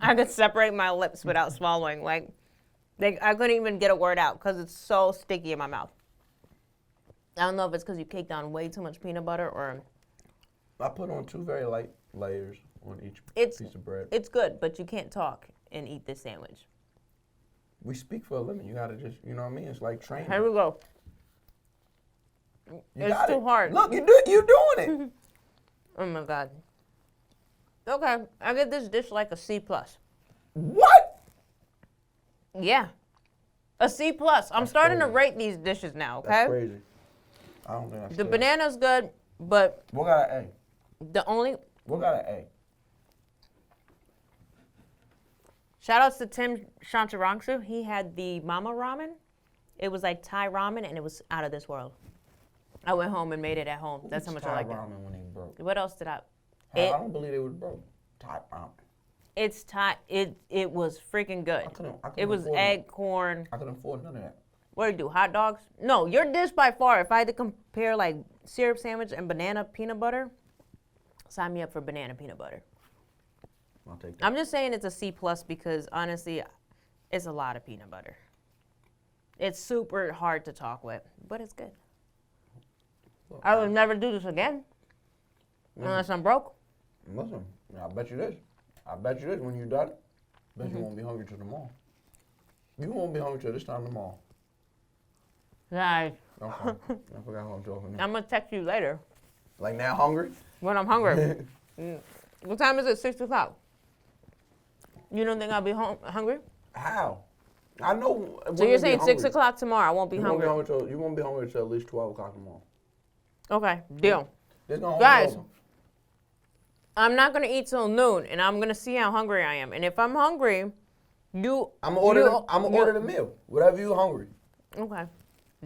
Speaker 1: I could separate my lips without swallowing. Like I couldn't even get a word out because it's so sticky in my mouth. I don't know if it's because you caked on way too much peanut butter or
Speaker 2: I put on 2 very light layers on each
Speaker 1: It's-
Speaker 2: piece of bread.
Speaker 1: it's good, but you can't talk and eat this sandwich.
Speaker 2: We speak for a living. You gotta just, you know what I mean? It's like training.
Speaker 1: Here we go.
Speaker 2: You
Speaker 1: It's
Speaker 2: got
Speaker 1: too
Speaker 2: it.
Speaker 1: hard.
Speaker 2: Look, you doing it.
Speaker 1: Oh my God. Okay, I give this dish like a C+.
Speaker 2: What?
Speaker 1: Yeah. A C+. I'm starting to
Speaker 2: crazy.
Speaker 1: rate these dishes now, okay?
Speaker 2: That's crazy. I don't think that's
Speaker 1: The
Speaker 2: fair.
Speaker 1: banana's good, but
Speaker 2: What got an
Speaker 1: the only
Speaker 2: A? What got an A?
Speaker 1: shout outs to Tim Shantarangsu. He had the Mama Ramen. It was like Thai ramen and it was out of this world. I went home and made it at home. That's how much I like it.
Speaker 2: ramen when they broke.
Speaker 1: What else did I?
Speaker 2: I
Speaker 1: It,
Speaker 2: don't believe it was broke. Thai ramen.
Speaker 1: it's Thai. It was freaking good.
Speaker 2: couldn't
Speaker 1: It was
Speaker 2: afford it.
Speaker 1: egg, corn.
Speaker 2: I couldn't afford none of that.
Speaker 1: What do you do? Hot dogs? No, your dish by far. If I had to compare like syrup sandwich and banana peanut butter, sign me up for banana peanut butter.
Speaker 2: I'll take that.
Speaker 1: I'm just saying it's a C+ because honestly, it's a lot of peanut butter. It's super hard to talk with, but it's good. I would never do this again. Unless I'm broke.
Speaker 2: Listen, I bet you this. When you're done, I bet you won't be hungry till tomorrow. You won't be hungry till this time tomorrow.
Speaker 1: Nice.
Speaker 2: Okay. I forgot how I'm joking.
Speaker 1: I'm going to text you later.
Speaker 2: Like now hungry?
Speaker 1: When I'm hungry. What time is it? 6 o'clock. You don't think I'll be hungry?
Speaker 2: How? I know.
Speaker 1: So you're saying 6 o'clock tomorrow, I won't be hungry?
Speaker 2: You won't be hungry until at least 12 o'clock tomorrow.
Speaker 1: Okay, deal.
Speaker 2: Guys,
Speaker 1: I'm not going to eat till noon, and I'm going to see how hungry I am. And if I'm hungry, I'm
Speaker 2: going to order the meal. Whatever you're hungry.
Speaker 1: Okay,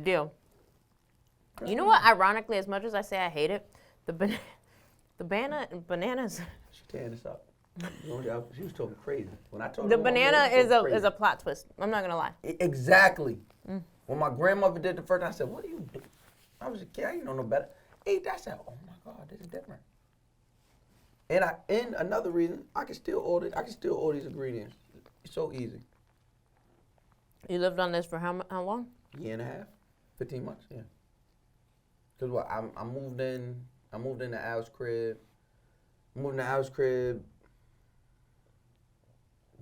Speaker 1: deal. You know what? Ironically, as much as I say I hate it, the bananas.
Speaker 2: She tearing this up. She was talking crazy. When I told
Speaker 1: the banana is a plot twist. I'm not gonna lie.
Speaker 2: Exactly. When my grandmother did the first time, I said, "What do you do?" I was a kid. I didn't know no better. Ate that. I said, "Oh my God, this is different." And another reason, I can still order these ingredients. It's so easy.
Speaker 1: You lived on this for how long?
Speaker 2: Year and a half, 15 months. Yeah. Cause what I moved into Al's crib. Moved into Al's crib.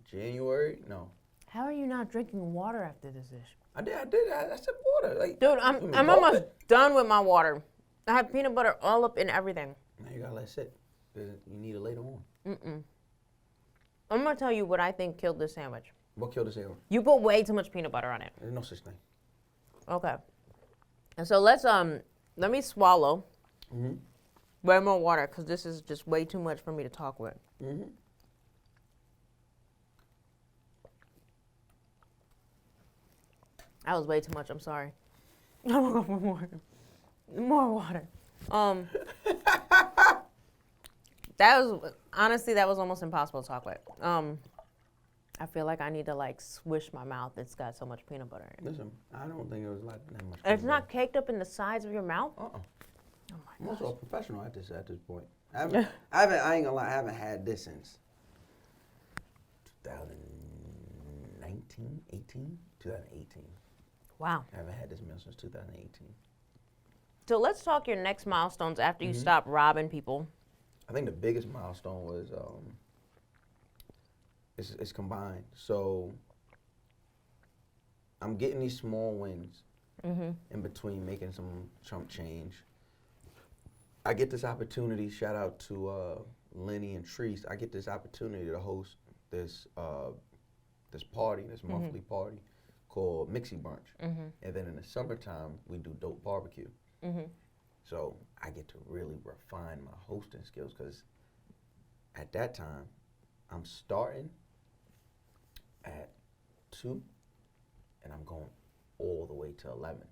Speaker 2: January? No.
Speaker 1: How are you not drinking water after this dish?
Speaker 2: I did. I said water. Like,
Speaker 1: dude, I'm almost done with my water. I have peanut butter all up in everything.
Speaker 2: Now you gotta let it sit. You need it later on.
Speaker 1: I'm gonna tell you what I think killed this sandwich.
Speaker 2: What killed the sandwich?
Speaker 1: You put way too much peanut butter on it.
Speaker 2: There's no such thing.
Speaker 1: Okay. And so let me swallow way more water because this is just way too much for me to talk with. That was way too much. I'm sorry. I'm gonna go for more water. That was almost impossible to talk with. I feel like I need to like swish my mouth. It's got so much peanut butter in it.
Speaker 2: Listen, I don't think it was like that much.
Speaker 1: It's not caked up in the sides of your mouth.
Speaker 2: Oh
Speaker 1: my
Speaker 2: I'm
Speaker 1: gosh.
Speaker 2: also a professional at this point. I ain't gonna lie. I haven't had this since 2019, 2018.
Speaker 1: Wow.
Speaker 2: I haven't had this meal since 2018.
Speaker 1: So let's talk your next milestones after you stop robbing people.
Speaker 2: I think the biggest milestone was it's combined. So I'm getting these small wins in between making some chump change. I get this opportunity. Shout out to Lenny and Treese. I get this opportunity to host this monthly party called Mixie Brunch. And then in the summertime, we do dope barbecue. So I get to really refine my hosting skills because at that time, I'm starting at 2 and I'm going all the way to 11.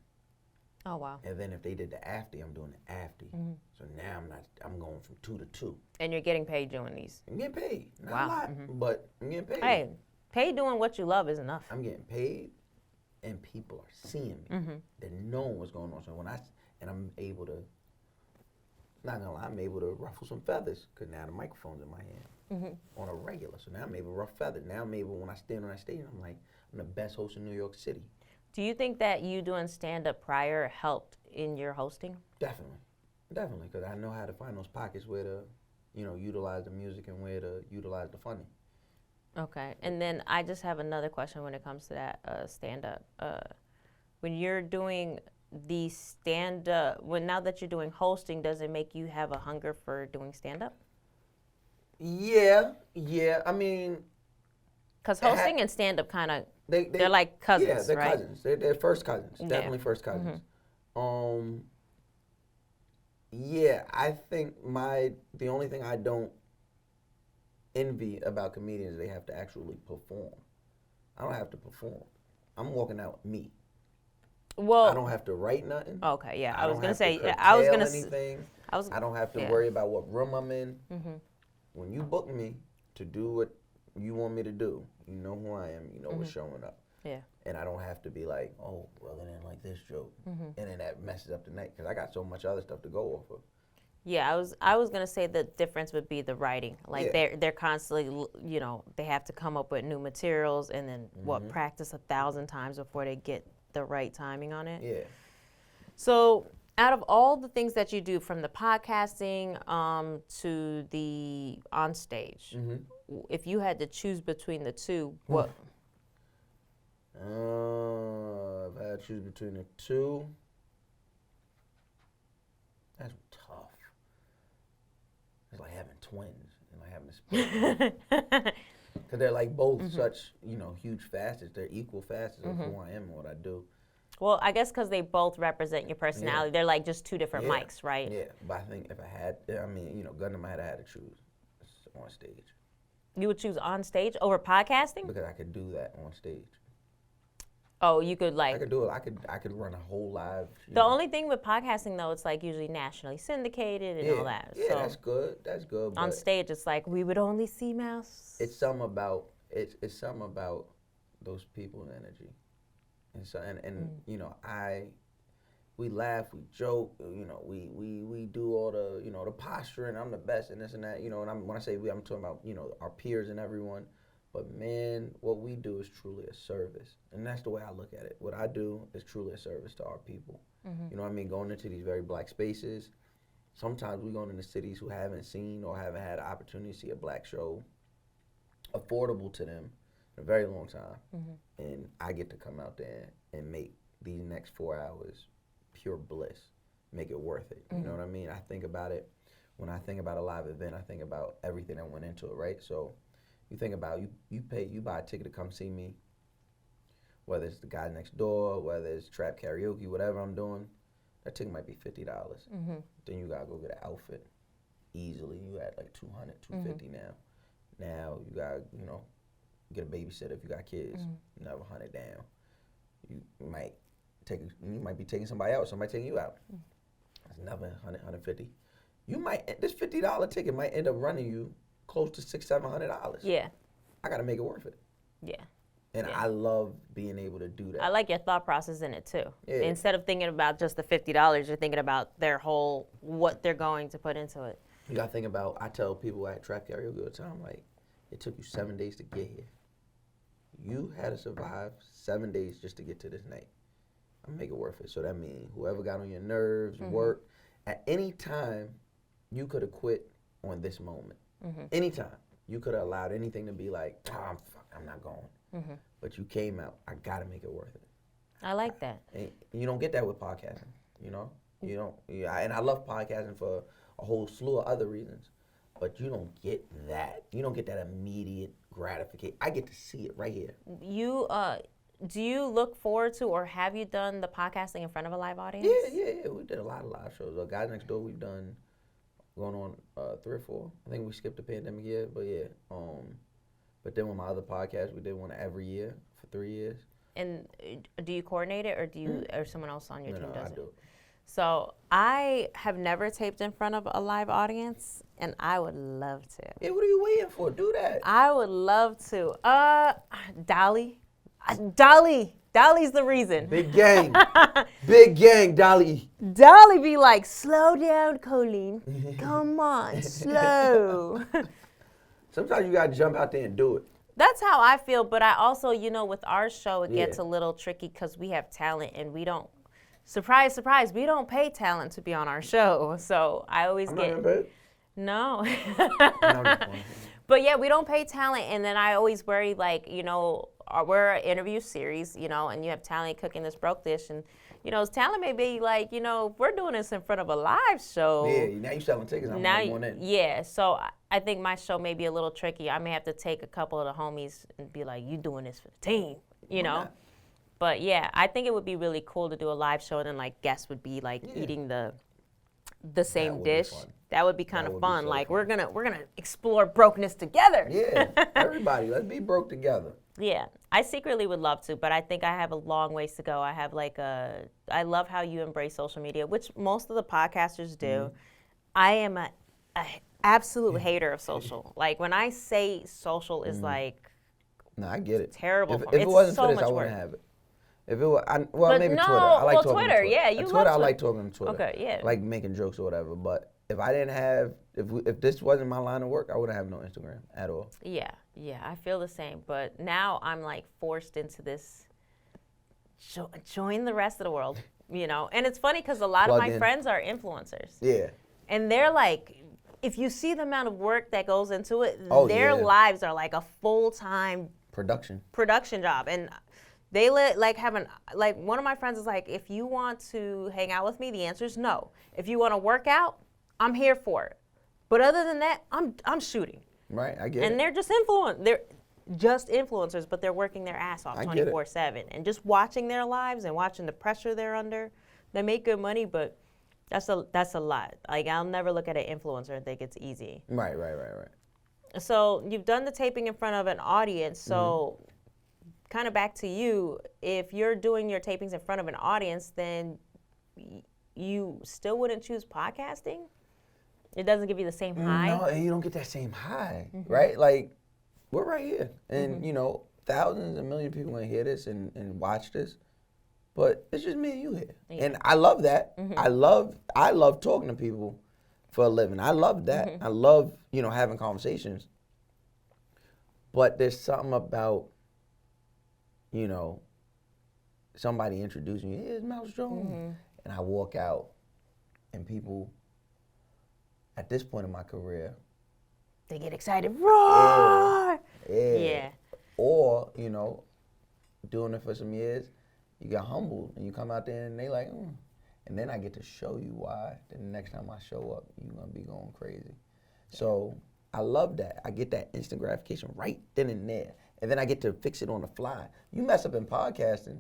Speaker 1: Oh, wow.
Speaker 2: And then if they did the afty, I'm doing the afty. So now I'm going from 2 to 2.
Speaker 1: And you're getting paid doing these?
Speaker 2: I'm getting paid. Not a lot, but I'm getting paid.
Speaker 1: Hey, paid doing what you love is enough.
Speaker 2: I'm getting paid and people are seeing me. They're knowing what's going on. So I'm able to, not gonna lie, I'm able to ruffle some feathers because now the microphone's in my hand on a regular. So now I'm able to ruffle feathers. Now I'm able, when I stand on that stage, I'm like, I'm the best host in New York City.
Speaker 1: Do you think that you doing stand-up prior helped in your hosting?
Speaker 2: Definitely, because I know how to find those pockets where to, utilize the music and where to utilize the funny.
Speaker 1: Okay, and then I just have another question when it comes to that stand-up. When you're doing the stand-up, now that you're doing hosting, does it make you have a hunger for doing stand-up?
Speaker 2: Yeah. I mean,
Speaker 1: because hosting and stand-up kind of they're like cousins,
Speaker 2: yeah, they're
Speaker 1: right?
Speaker 2: cousins. They're first cousins. Yeah. Definitely first cousins. Yeah, I think the only thing I don't envy about comedians is they have to actually perform. I don't have to perform. I'm walking out with me.
Speaker 1: Well,
Speaker 2: I don't have to write nothing.
Speaker 1: Okay, yeah.
Speaker 2: I
Speaker 1: was gonna say.
Speaker 2: I was gonna anything. I don't have to
Speaker 1: yeah.
Speaker 2: worry about what room I'm in. When you book me to do what you want me to do, you know who I am. You know what's showing up.
Speaker 1: Yeah.
Speaker 2: And I don't have to be like, oh, well, they didn't like this joke, and then that messes up the night because I got so much other stuff to go off of.
Speaker 1: Yeah, I was gonna say the difference would be the writing. Like they're constantly, they have to come up with new materials and then practice 1,000 times before they get the right timing on it.
Speaker 2: Yeah.
Speaker 1: So Out of all the things that you do, from the podcasting to the on stage, if you had to choose between the two, what?
Speaker 2: If I had to choose between the two, that's tough. It's like having twins and like having to split. Because they're like both such, huge facets. They're equal facets of who I am and what I do.
Speaker 1: Well, I guess because they both represent your personality. They're like just two different mics, right?
Speaker 2: Yeah, but I think if I had, gun to my head, I had to choose on stage.
Speaker 1: You would choose on stage over podcasting?
Speaker 2: Because I could do that on stage.
Speaker 1: Oh, you could like.
Speaker 2: I could do it. I could run a whole live.
Speaker 1: The only thing with podcasting though, it's like usually nationally syndicated and all that.
Speaker 2: Yeah,
Speaker 1: so
Speaker 2: that's good. That's good.
Speaker 1: On stage, it's like we would only see mouse.
Speaker 2: It's something about those people's energy, and so we laugh, we joke, we do all the the posturing. I'm the best and this and that, and when I say we, I'm talking about our peers and everyone. But man, what we do is truly a service, and that's the way I look at it. What I do is truly a service to our people. You know what I mean? Going into these very black spaces, sometimes we go into cities who haven't seen or haven't had an opportunity to see a black show affordable to them in a very long time, and I get to come out there and make these next 4 hours pure bliss, make it worth it. You know what I mean? I think about it, when I think about a live event, I think about everything that went into it, right? So you think about, you buy a ticket to come see me, whether it's the guy next door, whether it's trap karaoke, whatever I'm doing, that ticket might be $50. Then you gotta go get an outfit. Easily, you at like $200, $250 now. Now you gotta, get a babysitter if you got kids. Another $100 down. You might be taking somebody out, somebody taking you out. That's another $100, $150. This $50 ticket might end up running you close to $600, $700.
Speaker 1: Yeah.
Speaker 2: I gotta make it worth it.
Speaker 1: Yeah.
Speaker 2: And I love being able to do that.
Speaker 1: I like your thought process in it too.
Speaker 2: Yeah.
Speaker 1: Instead of thinking about just the $50, you're thinking about their whole, what they're going to put into it.
Speaker 2: You gotta think about, I tell people at trap karaoke all the time, like, it took you 7 days to get here. You had to survive 7 days just to get to this night. I'm make it worth it. So that means whoever got on your nerves, work, at any time, you could have quit on this moment. Anytime. You could have allowed anything to be like, I'm not going. But you came out, I gotta make it worth it.
Speaker 1: I like that.
Speaker 2: And you don't get that with podcasting, You don't, and I love podcasting for a whole slew of other reasons, but you don't get that. You don't get that immediate gratification. I get to see it right here.
Speaker 1: Do you look forward to, or have you done the podcasting in front of a live audience?
Speaker 2: Yeah. We did a lot of live shows. Guys Next Door, we've done going on 3 or 4. I think we skipped the pandemic year, but yeah. But then with my other podcast, we did one every year for 3 years. And
Speaker 1: do you coordinate it, or do you, or someone else on your team does it?
Speaker 2: I do.
Speaker 1: So I have never taped in front of a live audience, and I would love to.
Speaker 2: Yeah, what are you waiting for? Do that.
Speaker 1: I would love to. Dolly's the reason.
Speaker 2: Big gang. Big gang, Dolly.
Speaker 1: Dolly be like, slow down, Colleen. Come on, slow.
Speaker 2: Sometimes you got to jump out there and do it.
Speaker 1: That's how I feel, but I also, with our show, it gets a little tricky because we have talent and we don't, surprise, surprise, we don't pay talent to be on our show. So I always
Speaker 2: I'm
Speaker 1: get,
Speaker 2: not gonna pay.
Speaker 1: No.
Speaker 2: No.
Speaker 1: But yeah, we don't pay talent, and then I always worry, like, we're an interview series, and you have talent cooking this broke dish, and, talent may be like, we're doing this in front of a live show.
Speaker 2: Yeah, now you're selling tickets.
Speaker 1: Yeah, so I think my show may be a little tricky. I may have to take a couple of the homies and be like, you doing this for the team, But yeah, I think it would be really cool to do a live show, and then like guests would be like eating the same dish. That would be kind of fun. Like we're gonna explore brokenness together.
Speaker 2: Yeah, everybody, let's be broke together.
Speaker 1: Yeah, I secretly would love to, but I think I have a long ways to go. I have I love how you embrace social media, which most of the podcasters do. I am a absolute hater of social. Like when I say social is like,
Speaker 2: no, I get it.
Speaker 1: Terrible.
Speaker 2: If it wasn't
Speaker 1: so
Speaker 2: for this,
Speaker 1: much
Speaker 2: I
Speaker 1: work.
Speaker 2: wouldn't have it. If it was, maybe Twitter. I like talking
Speaker 1: Twitter,
Speaker 2: on Twitter.
Speaker 1: yeah, you
Speaker 2: Twitter,
Speaker 1: love
Speaker 2: I like talking on Twitter.
Speaker 1: Okay, yeah.
Speaker 2: I like making jokes or whatever. But if I didn't have, if this wasn't my line of work, I wouldn't have no Instagram at all.
Speaker 1: Yeah, I feel the same. But now I'm like forced into this. Join the rest of the world. you know. And it's funny because a lot of
Speaker 2: Plug
Speaker 1: my
Speaker 2: in.
Speaker 1: friends are influencers.
Speaker 2: Yeah.
Speaker 1: And they're like, if you see the amount of work that goes into it,
Speaker 2: Oh,
Speaker 1: their
Speaker 2: yeah.
Speaker 1: lives are like a full-time
Speaker 2: Production.
Speaker 1: job. And they like one of my friends is like, if you want to hang out with me, the answer is no. If you want to work out, I'm here for it. But other than that, I'm shooting.
Speaker 2: Right, I get
Speaker 1: And
Speaker 2: it.
Speaker 1: they're just influencers, but they're working their ass off
Speaker 2: I get it.
Speaker 1: 24/7. And just watching their lives and watching the pressure they're under, they make good money, but that's a lot. Like, I'll never look at an influencer and think it's easy.
Speaker 2: Right.
Speaker 1: So you've done the taping in front of an audience. So kind of back to you, if you're doing your tapings in front of an audience, then you still wouldn't choose podcasting? It doesn't give you the same high?
Speaker 2: No, and you don't get that same high, right? Like, we're right here. And, you know, thousands and millions of people going to hear this and watch this. But it's just me and you here.
Speaker 1: Yeah.
Speaker 2: And I love that. I love talking to people for a living. I love that. I love, you know, having conversations. But there's something about, you know, somebody introducing me, here's Mouse Jones. And I walk out and people, at this point in my career,
Speaker 1: They get excited. Roar!
Speaker 2: yeah. Or, you know, doing it for some years, you get humbled and you come out there and they like, And then I get to show you why the next time I show up, you're going to be going crazy. So I love that. I get that instant gratification right then and there. And then I get to fix it on the fly. You mess up in podcasting,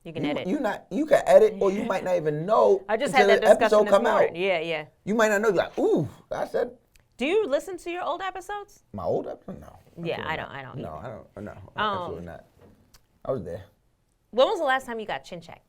Speaker 1: You can edit.
Speaker 2: You can edit, or you might not even know
Speaker 1: I just
Speaker 2: until
Speaker 1: had that
Speaker 2: the
Speaker 1: discussion
Speaker 2: episode
Speaker 1: this
Speaker 2: come
Speaker 1: morning.
Speaker 2: out.
Speaker 1: Yeah.
Speaker 2: You might not know. You're like, ooh, I said
Speaker 1: Do you listen to your old episodes?
Speaker 2: my old episode? No.
Speaker 1: Yeah,
Speaker 2: absolutely
Speaker 1: I
Speaker 2: not.
Speaker 1: don't either.
Speaker 2: No, I don't. No, absolutely not. I was there.
Speaker 1: When was the last time you got chin checked?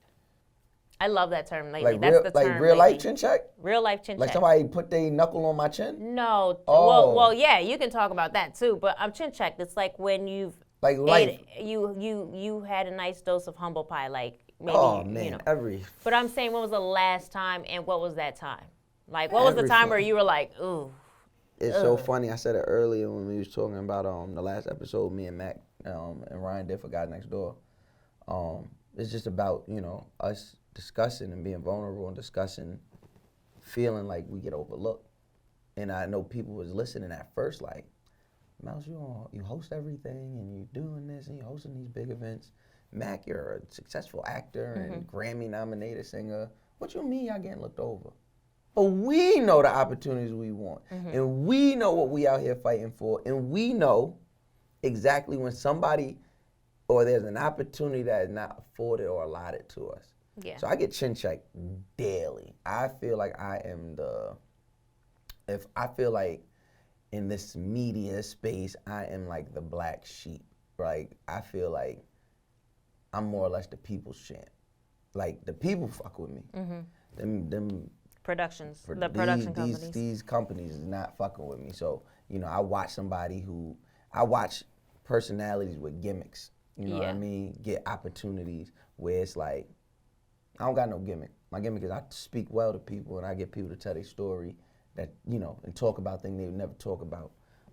Speaker 1: I love that term lately.
Speaker 2: Like
Speaker 1: That's
Speaker 2: real,
Speaker 1: the term
Speaker 2: like real
Speaker 1: lately.
Speaker 2: life chin check?
Speaker 1: Real life chin
Speaker 2: Like
Speaker 1: check.
Speaker 2: somebody put their knuckle on my chin?
Speaker 1: No.
Speaker 2: Oh.
Speaker 1: Well, yeah, you can talk about that too. But I'm chin checked. It's like when you've
Speaker 2: Like life.
Speaker 1: you had a nice dose of humble pie, like maybe
Speaker 2: Oh man,
Speaker 1: you know.
Speaker 2: every
Speaker 1: But I'm saying, when was the last time, and what was that time? Like, what was the time where you were like, ooh?
Speaker 2: It's so funny. I said it earlier when we was talking about the last episode me and Mac and Ryan did for Guys Next Door. It's just about, you know, us discussing and being vulnerable and discussing, feeling like we get overlooked. And I know people was listening at first like, Mouse, you host everything and you're doing this and you're hosting these big events. Mac, you're a successful actor and Grammy nominated singer. What you mean y'all getting looked over? But we know the opportunities we want. And we know what we out here fighting for. And we know exactly when somebody or there's an opportunity that is not afforded or allotted to us.
Speaker 1: Yeah.
Speaker 2: So I get chin checked daily. I feel like I feel like in this media space, I am like the black sheep. Like, I feel like I'm more or less the people's champ. Like, the people fuck with me. Them
Speaker 1: Productions,
Speaker 2: for
Speaker 1: the production companies.
Speaker 2: These companies is not fucking with me. So, you know, I watch personalities with gimmicks, you know what I mean, get opportunities where it's like, I don't got no gimmick. My gimmick is I speak well to people and I get people to tell their story that, you know, and talk about things they would never talk about.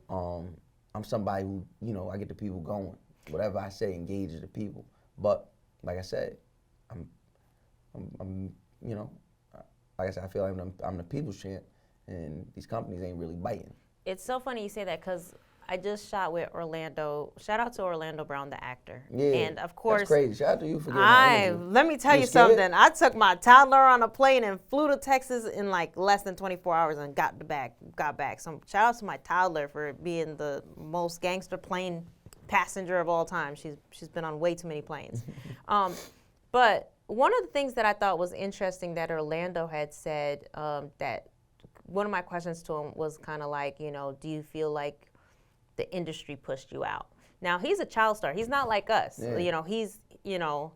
Speaker 2: I'm somebody who, you know, I get the people going. Whatever I say engages the people. But like I said, I'm you know, like I said, I feel like I'm the people's champ, and these companies ain't really biting.
Speaker 1: It's so funny you say that, because I just shot with Orlando. Shout out to Orlando Brown, the actor.
Speaker 2: Yeah,
Speaker 1: And of course,
Speaker 2: that's crazy. Shout out to you for getting that interview.
Speaker 1: let me tell you
Speaker 2: scared?
Speaker 1: something. I took my toddler on a plane and flew to Texas in like less than 24 hours and got back. So shout out to my toddler for being the most gangster plane passenger of all time. She's been on way too many planes. But one of the things that I thought was interesting that Orlando had said, that one of my questions to him was kind of like, you know, do you feel like the industry pushed you out? Now, he's a child star. He's not like us.
Speaker 2: Yeah.
Speaker 1: You know,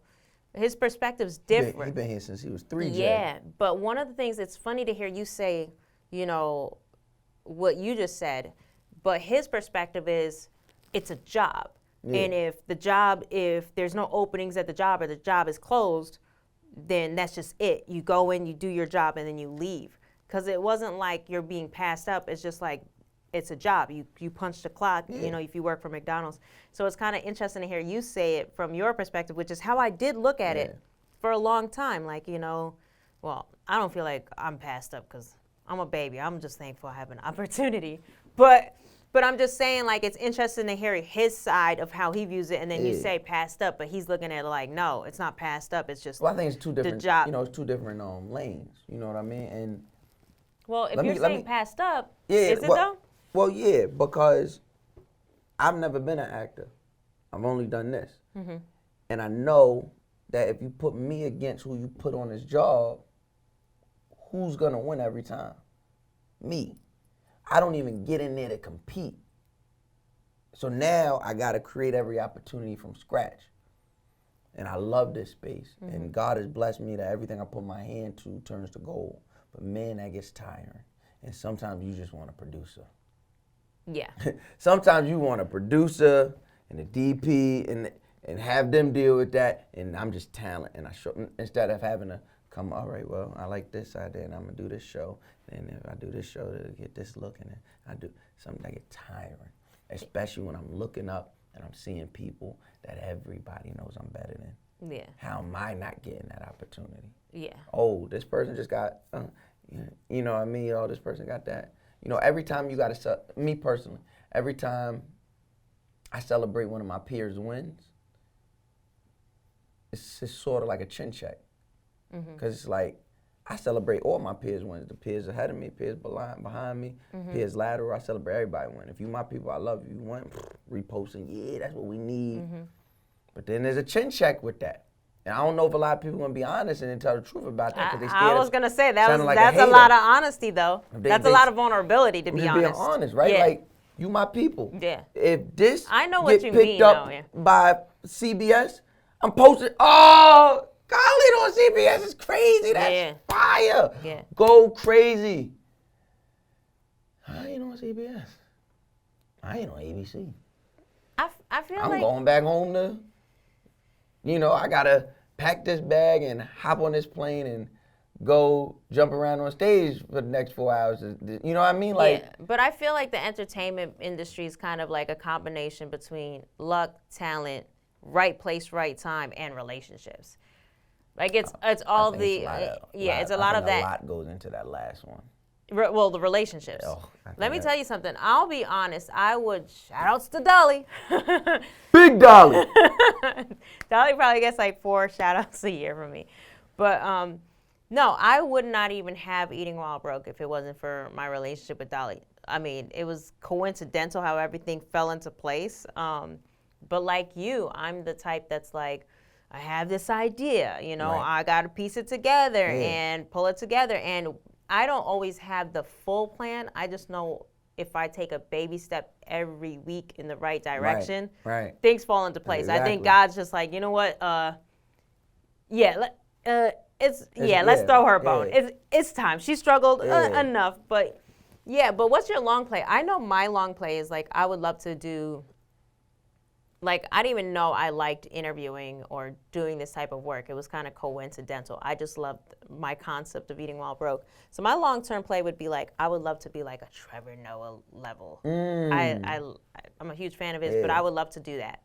Speaker 1: his perspective's different.
Speaker 2: He's been here since he was 3,
Speaker 1: Yeah, but one of the things, it's funny to hear you say, you know, what you just said, but his perspective is it's a job.
Speaker 2: Yeah.
Speaker 1: And if there's no openings at the job or the job is closed, then that's just it. You go in, you do your job, and then you leave. Because it wasn't like you're being passed up. It's just like, it's a job. You punch the clock, you know, if you work for McDonald's. So it's kind of interesting to hear you say it from your perspective, which is how I did look at it for a long time. Like, well, I don't feel like I'm passed up because I'm a baby. I'm just thankful I have an opportunity. But I'm just saying, like, it's interesting to hear his side of how he views it, and then you say passed up, but he's looking at it like, no, it's not passed up. It's just
Speaker 2: Well, I think it's two different.
Speaker 1: the job.
Speaker 2: It's two different lanes. You know what I mean? And
Speaker 1: well, if you're saying passed up,
Speaker 2: yeah,
Speaker 1: is it though?
Speaker 2: Well, yeah, because I've never been an actor. I've only done this, and I know that if you put me against who you put on this job, who's gonna win every time? Me. I don't even get in there to compete. So now I got to create every opportunity from scratch. And I love this space. And God has blessed me that everything I put my hand to turns to gold. But man, that gets tiring. And sometimes you just want a producer.
Speaker 1: Yeah.
Speaker 2: Sometimes you want a producer and a DP and have them deal with that. And I'm just talent. And instead of having to come, all right, well, I like this idea and I'm going to do this show. And if I do this show to get this look, and then I do something that get tiring, especially when I'm looking up and I'm seeing people that everybody knows I'm better than.
Speaker 1: Yeah.
Speaker 2: How am I not getting that opportunity?
Speaker 1: Yeah.
Speaker 2: Oh, this person just got, you know what I mean? Oh, this person got that. Every time you got to, me personally, every time I celebrate one of my peers' wins, it's just sort of like a chin check. Because it's like, I celebrate all my peers' wins. The peers ahead of me, peers behind me, peers lateral. I celebrate everybody win. If you my people, I love you. You win, reposting, yeah, that's what we need. But then there's a chin check with that. And I don't know if a lot of people are going to be honest and then tell the truth about that. Cause they
Speaker 1: I was going to say, that's
Speaker 2: a
Speaker 1: a lot of honesty, though. That's a lot of vulnerability, to be honest.
Speaker 2: Being honest, right?
Speaker 1: Yeah.
Speaker 2: Like, you my people.
Speaker 1: Yeah.
Speaker 2: If this
Speaker 1: I know what you
Speaker 2: picked
Speaker 1: mean,
Speaker 2: up
Speaker 1: though, yeah.
Speaker 2: by CBS, I'm posting, oh, Khalid on CBS is crazy. That's fire.
Speaker 1: Yeah.
Speaker 2: Go crazy. I ain't on CBS. I ain't on ABC.
Speaker 1: I feel
Speaker 2: I'm
Speaker 1: like
Speaker 2: going back home to, I got to pack this bag and hop on this plane and go jump around on stage for the next 4 hours. You know what I mean? Like,
Speaker 1: yeah, but I feel like the entertainment industry is kind of like a combination between luck, talent, right place, right time, and relationships. Like it's all the it's a lot of that.
Speaker 2: A lot goes into that last one.
Speaker 1: Well, the relationships.
Speaker 2: Oh,
Speaker 1: Let me tell you something. I'll be honest. I would shout outs to Dolly.
Speaker 2: Big Dolly.
Speaker 1: Dolly probably gets like 4 shout outs a year from me, but no, I would not even have Eating While Broke if it wasn't for my relationship with Dolly. I mean, it was coincidental how everything fell into place. But like you, I'm the type that's like, I have this idea, I got to piece it together and pull it together. And I don't always have the full plan. I just know if I take a baby step every week in the right direction, things fall into place. Exactly. I think God's just like, you know what? Let's throw her a bone. It's time. She struggled enough, but what's your long play? I know my long play is like, I would love to do, like, I didn't even know I liked interviewing or doing this type of work. It was kind of coincidental. I just loved my concept of Eating While Broke. So my long-term play would be like, I would love to be like a Trevor Noah level. I'm a huge fan of his, but I would love to do that.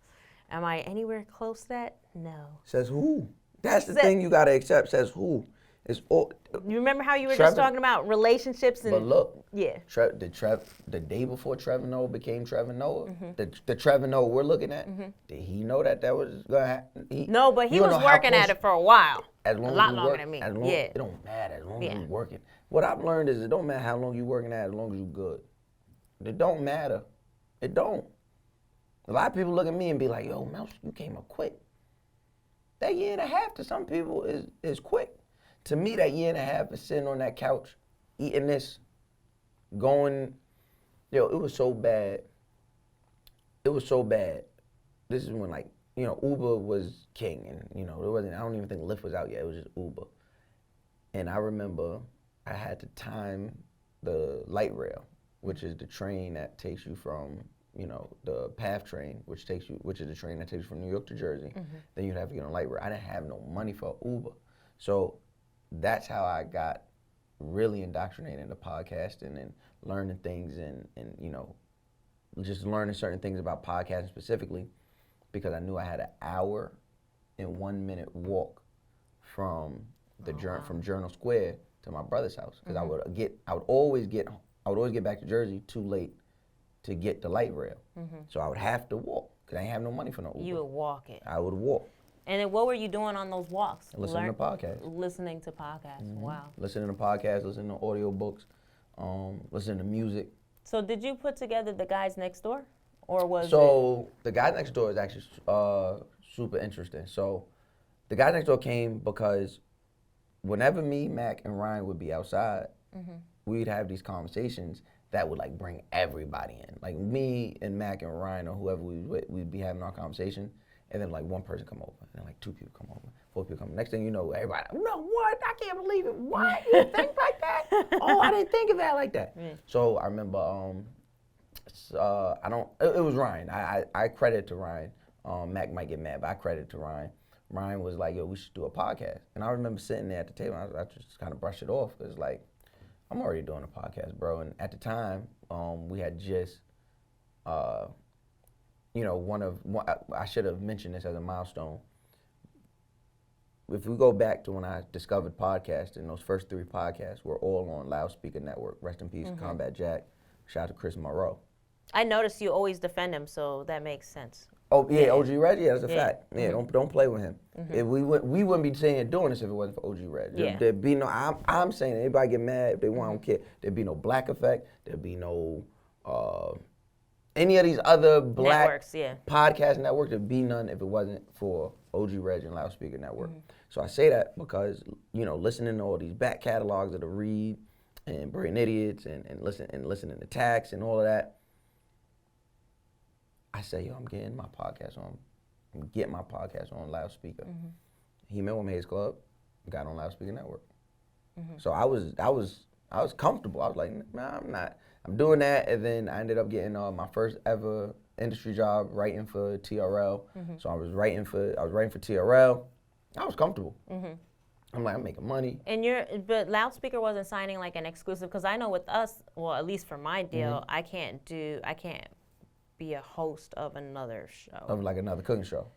Speaker 1: Am I anywhere close to that? No.
Speaker 2: Says who? That's the thing you got to accept. Says who? It's all.
Speaker 1: You remember how you were just talking about relationships and.
Speaker 2: But look.
Speaker 1: Yeah.
Speaker 2: The day before Trevor Noah became Trevor Noah, the Trevor Noah we're looking at, did he know that was gonna happen?
Speaker 1: No, but he was working at it for a while.
Speaker 2: As long
Speaker 1: a lot longer than me.
Speaker 2: It don't matter as long as you're working. What I've learned is it don't matter how long you're working at, as long as you're good. It don't matter. It don't. A lot of people look at me and be like, "Yo, Mouse, you came up quick." That year and a half to some people is quick. To me, that year and a half is sitting on that couch, eating this, going, it was so bad. It was so bad. This is when, like, Uber was king, and, there wasn't, I don't even think Lyft was out yet. It was just Uber. And I remember I had to time the light rail, which is the train that takes you from, the PATH train, which is the train that takes you from New York to Jersey. Then you'd have to get on light rail. I didn't have no money for Uber. So that's how I got really indoctrinated into podcasting and learning things and just learning certain things about podcasting specifically because I knew I had an hour and 1 minute walk from from Journal Square to my brother's house because I would always get back to Jersey too late to get the light rail. So I would have to walk because I didn't have no money for no Uber.
Speaker 1: You would walk it.
Speaker 2: I would walk.
Speaker 1: And then what were you doing on those walks?
Speaker 2: Listening to podcasts.
Speaker 1: Listening to podcasts. Wow.
Speaker 2: Listening to podcasts, listening to audio books, listening to music.
Speaker 1: So did you put together The Guys Next Door? Or was
Speaker 2: The Guys Next Door is actually super interesting. So The Guys Next Door came because whenever me, Mac, and Ryan would be outside, we'd have these conversations that would like bring everybody in. Like me and Mac and Ryan or whoever we'd be having our conversation, and then like one person come over, and then like 2 people come over, 4 people come. Next thing you know, everybody, no, what? I can't believe it. What? You think like that? Oh, I didn't think of that like that. So I remember, it was Ryan. I credit it to Ryan. Mac might get mad, but I credit it to Ryan. Ryan was like, yo, we should do a podcast. And I remember sitting there at the table, I just kind of brushed it off, because like, I'm already doing a podcast, bro. And at the time, we had just, I should have mentioned this as a milestone. If we go back to when I discovered podcasting, those first 3 podcasts were all on Loudspeaker Network. Rest in peace, Combat Jack. Shout out to Chris Monroe.
Speaker 1: I noticed you always defend him, so that makes sense.
Speaker 2: Oh yeah, OG Reg, yeah, that's a fact. Yeah, don't play with him. If we wouldn't be saying doing this if it wasn't for OG Reg.
Speaker 1: Yeah.
Speaker 2: There'd be no. I'm saying anybody get mad if they want, I don't care. There'd be no Black Effect. There'd be no any of these other black
Speaker 1: networks,
Speaker 2: podcast networks. There'd be none if it wasn't for OG Reg and Loudspeaker Network. So I say that because listening to all these back catalogs of the Reed and Brilliant Idiots and listening to Tax and all of that. I say, yo, I'm getting my podcast on Loudspeaker. He met with Hayes Club, got on Loudspeaker Network. So I was comfortable. I was like, nah, I'm not. I'm doing that, and then I ended up getting my first ever industry job writing for TRL. So I was writing for TRL. I was comfortable. I'm like, I'm making money.
Speaker 1: And but Loudspeaker wasn't signing like an exclusive, because I know with us, well, at least for my deal, I can't be a host of another show.
Speaker 2: Of like another cooking show.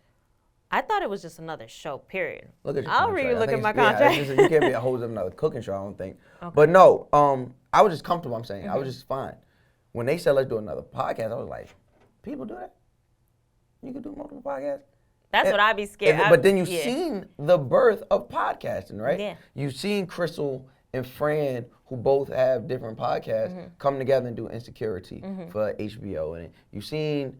Speaker 1: I thought it was just another show, period.
Speaker 2: Look at your
Speaker 1: I'll
Speaker 2: contract.
Speaker 1: look at my contract.
Speaker 2: Yeah, you can't be a host of another cooking show, I don't think. Okay. But no, I was just comfortable, I'm saying. I was just fine. When they said, let's do another podcast, I was like, people do that? You can do multiple podcasts?
Speaker 1: That's what I'd be scared.
Speaker 2: But then you've seen the birth of podcasting, right?
Speaker 1: Yeah.
Speaker 2: You've seen Crystal and Fran, who both have different podcasts, come together and do Insecurity for HBO. And you've seen,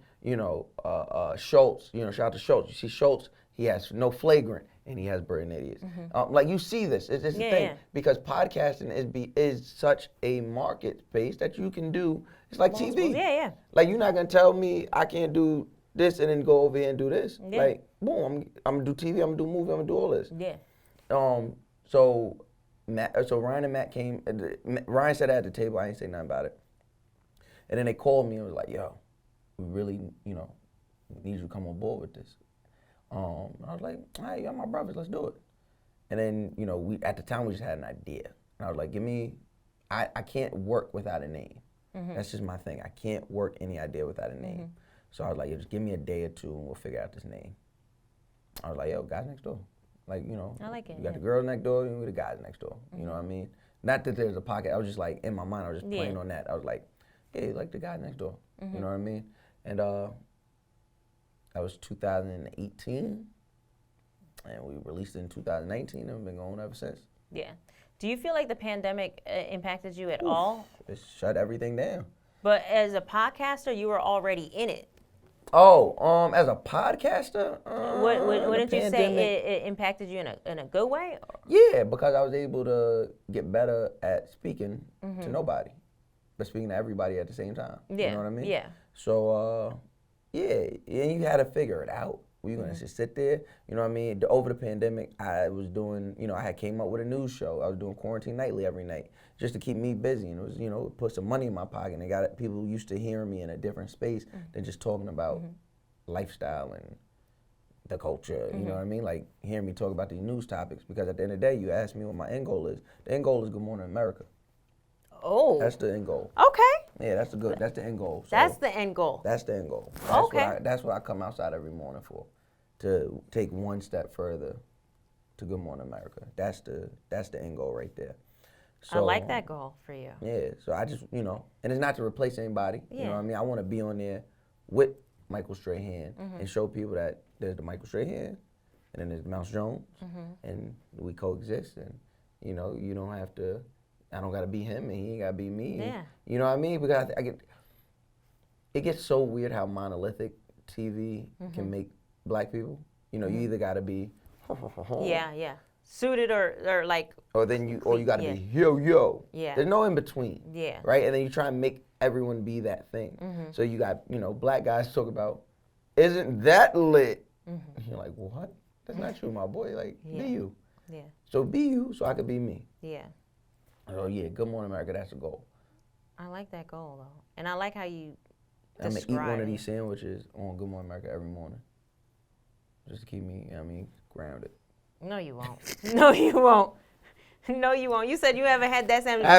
Speaker 2: Schultz, shout out to Schultz. You see Schultz, he has No Flagrant, and he has Brilliant Idiots. Like, you see this. It's the thing. Because podcasting is such a market space that you can do. It's like TV.
Speaker 1: Yeah.
Speaker 2: Like, you're not going to tell me I can't do this and then go over here and do this.
Speaker 1: Yeah.
Speaker 2: Like, boom, I'm going to do TV, I'm going to do movie, I'm going to do all this.
Speaker 1: Yeah.
Speaker 2: So Ryan and Matt came. Ryan said at the table, I ain't say nothing about it. And then they called me and was like, yo, we really, need you to come on board with this. I was like, all right, y'all my brothers, let's do it. And then, we at the time we just had an idea. And I was like, I can't work without a name. That's just my thing. I can't work any idea without a name. So I was like, yo, just give me a day or 2 and we'll figure out this name. I was like, yo, Guys Next Door. Like,
Speaker 1: I like it.
Speaker 2: You got the girls next door, and we the guys next door. You know what I mean? Not that there's a podcast. I was just like, in my mind, I was just playing on that. I was like, hey, like the guys next door. You know what I mean? And that was 2018. And we released it in 2019, and we've been going ever since.
Speaker 1: Yeah. Do you feel like the pandemic impacted you at all?
Speaker 2: It shut everything down.
Speaker 1: But as a podcaster, you were already in it.
Speaker 2: Oh, as a podcaster,
Speaker 1: wouldn't you say it impacted you in a good way?
Speaker 2: Yeah, because I was able to get better at speaking to nobody, but speaking to everybody at the same time.
Speaker 1: Yeah.
Speaker 2: You know what I mean?
Speaker 1: Yeah.
Speaker 2: So, and you had to figure it out. Were you gonna just sit there? You know what I mean? Over the pandemic, I was doing, I had came up with a news show. I was doing Quarantine Nightly every night just to keep me busy. And it was, it put some money in my pocket. And got people used to hearing me in a different space than just talking about lifestyle and the culture. You know what I mean? Like hearing me talk about these news topics. Because at the end of the day, you asked me what my end goal is. The end goal is Good Morning America.
Speaker 1: Oh.
Speaker 2: That's the end goal.
Speaker 1: Okay.
Speaker 2: Yeah, that's the end goal. So
Speaker 1: that's the end goal.
Speaker 2: That's the end goal.
Speaker 1: Okay.
Speaker 2: That's what I come outside every morning for, to take one step further to Good Morning America. That's the end goal right there.
Speaker 1: I like that goal for you.
Speaker 2: Yeah, so I just, and it's not to replace anybody.
Speaker 1: Yeah.
Speaker 2: You know what I mean? I want to be on there with Michael Strahan and show people that there's the Michael Strahan and then there's Mouse Jones and we coexist and, you don't have to, I don't got to be him and he ain't got to be me.
Speaker 1: Yeah.
Speaker 2: You know what I mean? Because it gets so weird how monolithic TV can make black people. You either got to be
Speaker 1: Yeah. Suited or like.
Speaker 2: Or you got to be yo.
Speaker 1: Yeah.
Speaker 2: There's no in between.
Speaker 1: Yeah.
Speaker 2: Right? And then you try and make everyone be that thing. So you got, black guys talk about, isn't that lit? And you're like, what? That's not you, my boy. Like, be you.
Speaker 1: Yeah.
Speaker 2: So be you so I could be me.
Speaker 1: Yeah.
Speaker 2: Oh yeah, Good Morning America, that's the goal.
Speaker 1: I like that goal though. And I like how you
Speaker 2: I'm gonna eat one of
Speaker 1: it.
Speaker 2: these sandwiches on Good Morning America every morning. Just to keep me, grounded.
Speaker 1: No, you won't. No, you won't. No, you won't. You said you haven't had that sandwich.
Speaker 2: I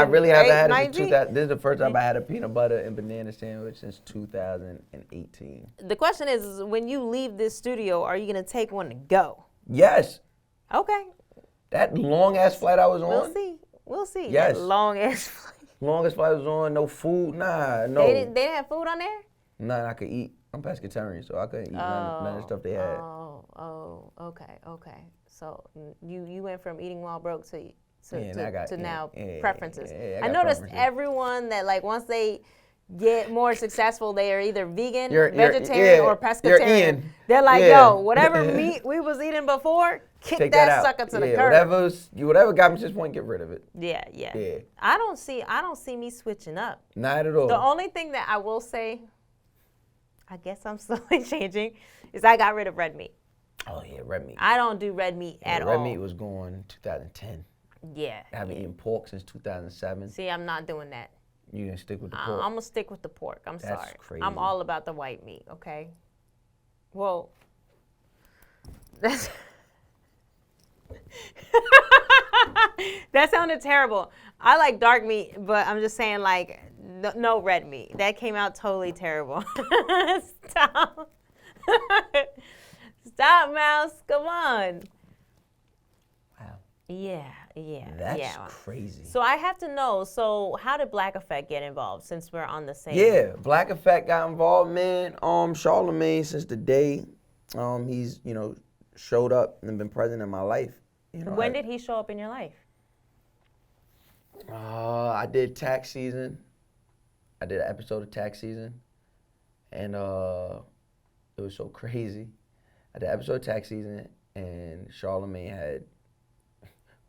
Speaker 2: really haven't had it
Speaker 1: 19?
Speaker 2: since 2000. This is the first time I had a peanut butter and banana sandwich since 2018.
Speaker 1: The question is, when you leave this studio, are you gonna take one to go?
Speaker 2: Yes.
Speaker 1: Okay.
Speaker 2: That long ass flight I was on.
Speaker 1: We'll see.
Speaker 2: Yes.
Speaker 1: That long ass flight.
Speaker 2: Longest flight I was on, no food, no.
Speaker 1: They didn't have food on there?
Speaker 2: Nothing I could eat. I'm pescatarian, so I couldn't eat none of the stuff they had.
Speaker 1: Okay. So you went from eating while broke to now
Speaker 2: Yeah,
Speaker 1: preferences.
Speaker 2: yeah,
Speaker 1: I
Speaker 2: got
Speaker 1: noticed
Speaker 2: preferences.
Speaker 1: everyone that like once they get more successful, they are either vegan,
Speaker 2: You're-
Speaker 1: vegetarian,
Speaker 2: yeah,
Speaker 1: or
Speaker 2: you're
Speaker 1: pescatarian.
Speaker 2: in.
Speaker 1: They're like,
Speaker 2: Yeah.
Speaker 1: yo, whatever meat we was eating before, kick
Speaker 2: Take
Speaker 1: that
Speaker 2: out.
Speaker 1: sucker to the
Speaker 2: Yeah,
Speaker 1: curb.
Speaker 2: whatever got me to this point, get rid of it.
Speaker 1: Yeah.
Speaker 2: Yeah.
Speaker 1: I don't see me switching up.
Speaker 2: Not at all.
Speaker 1: The only thing that I will say, I guess I'm slowly changing, is I got rid of red meat.
Speaker 2: Oh yeah, red meat.
Speaker 1: I don't do red meat at all.
Speaker 2: Red meat was gone 2010.
Speaker 1: Yeah.
Speaker 2: I haven't eaten pork since 2007.
Speaker 1: See, I'm not doing that.
Speaker 2: You gonna stick with the
Speaker 1: I'm
Speaker 2: pork?
Speaker 1: gonna stick with the pork. I'm
Speaker 2: That's
Speaker 1: sorry.
Speaker 2: crazy.
Speaker 1: I'm all about the white meat. Okay. Well, that's that sounded terrible. I like dark meat, but I'm just saying like no red meat. That came out totally terrible. Stop. Stop, Mouse. Come on.
Speaker 2: Wow.
Speaker 1: Yeah.
Speaker 2: That's crazy.
Speaker 1: So I have to know, so how did Black Effect get involved since we're on the same?
Speaker 2: Yeah, Black Effect got involved, man. Charlamagne, since the day he's, showed up and been present in my life.
Speaker 1: When did he show up in your life?
Speaker 2: I did tax season. I did an episode of tax season. And it was so crazy. I did an episode of tax season and Charlamagne had,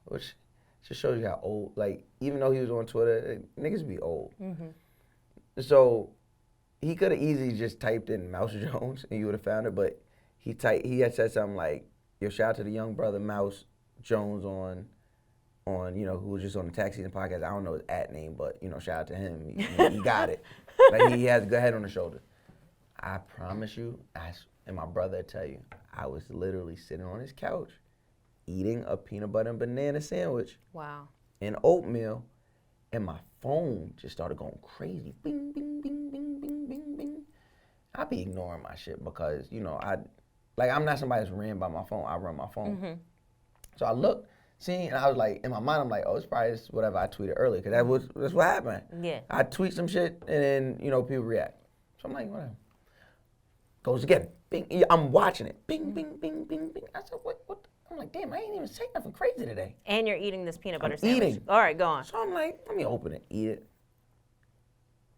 Speaker 2: which just shows you how old, like, even though he was on Twitter, niggas be old. So he could have easily just typed in Mouse Jones and you would have found it, but he had said something like, yo, shout out to the young brother Mouse Jones on who was just on the Tax Season podcast. I don't know his at name, but shout out to him. He got it. Like he has a good head on his shoulder. I promise you, and my brother tell you, I was literally sitting on his couch eating a peanut butter and banana sandwich.
Speaker 1: Wow.
Speaker 2: And oatmeal, and my phone just started going crazy. Bing, bing, bing, bing, bing, bing, bing. I be ignoring my shit because, I'm not somebody that's ran by my phone. I run my phone. So I looked, and I was like, in my mind, I'm like, oh, it's probably just whatever I tweeted earlier, because that's what happened.
Speaker 1: Yeah.
Speaker 2: I tweet some shit, and then, people react. So I'm like, whatever. Goes again. Bing. I'm watching it. Bing, bing, bing, bing, bing. I said, what? I'm like, damn, I ain't even saying nothing crazy today.
Speaker 1: And you're eating this peanut butter
Speaker 2: I'm
Speaker 1: sandwich.
Speaker 2: eating.
Speaker 1: All right, go on.
Speaker 2: So I'm like, let me open it, eat it.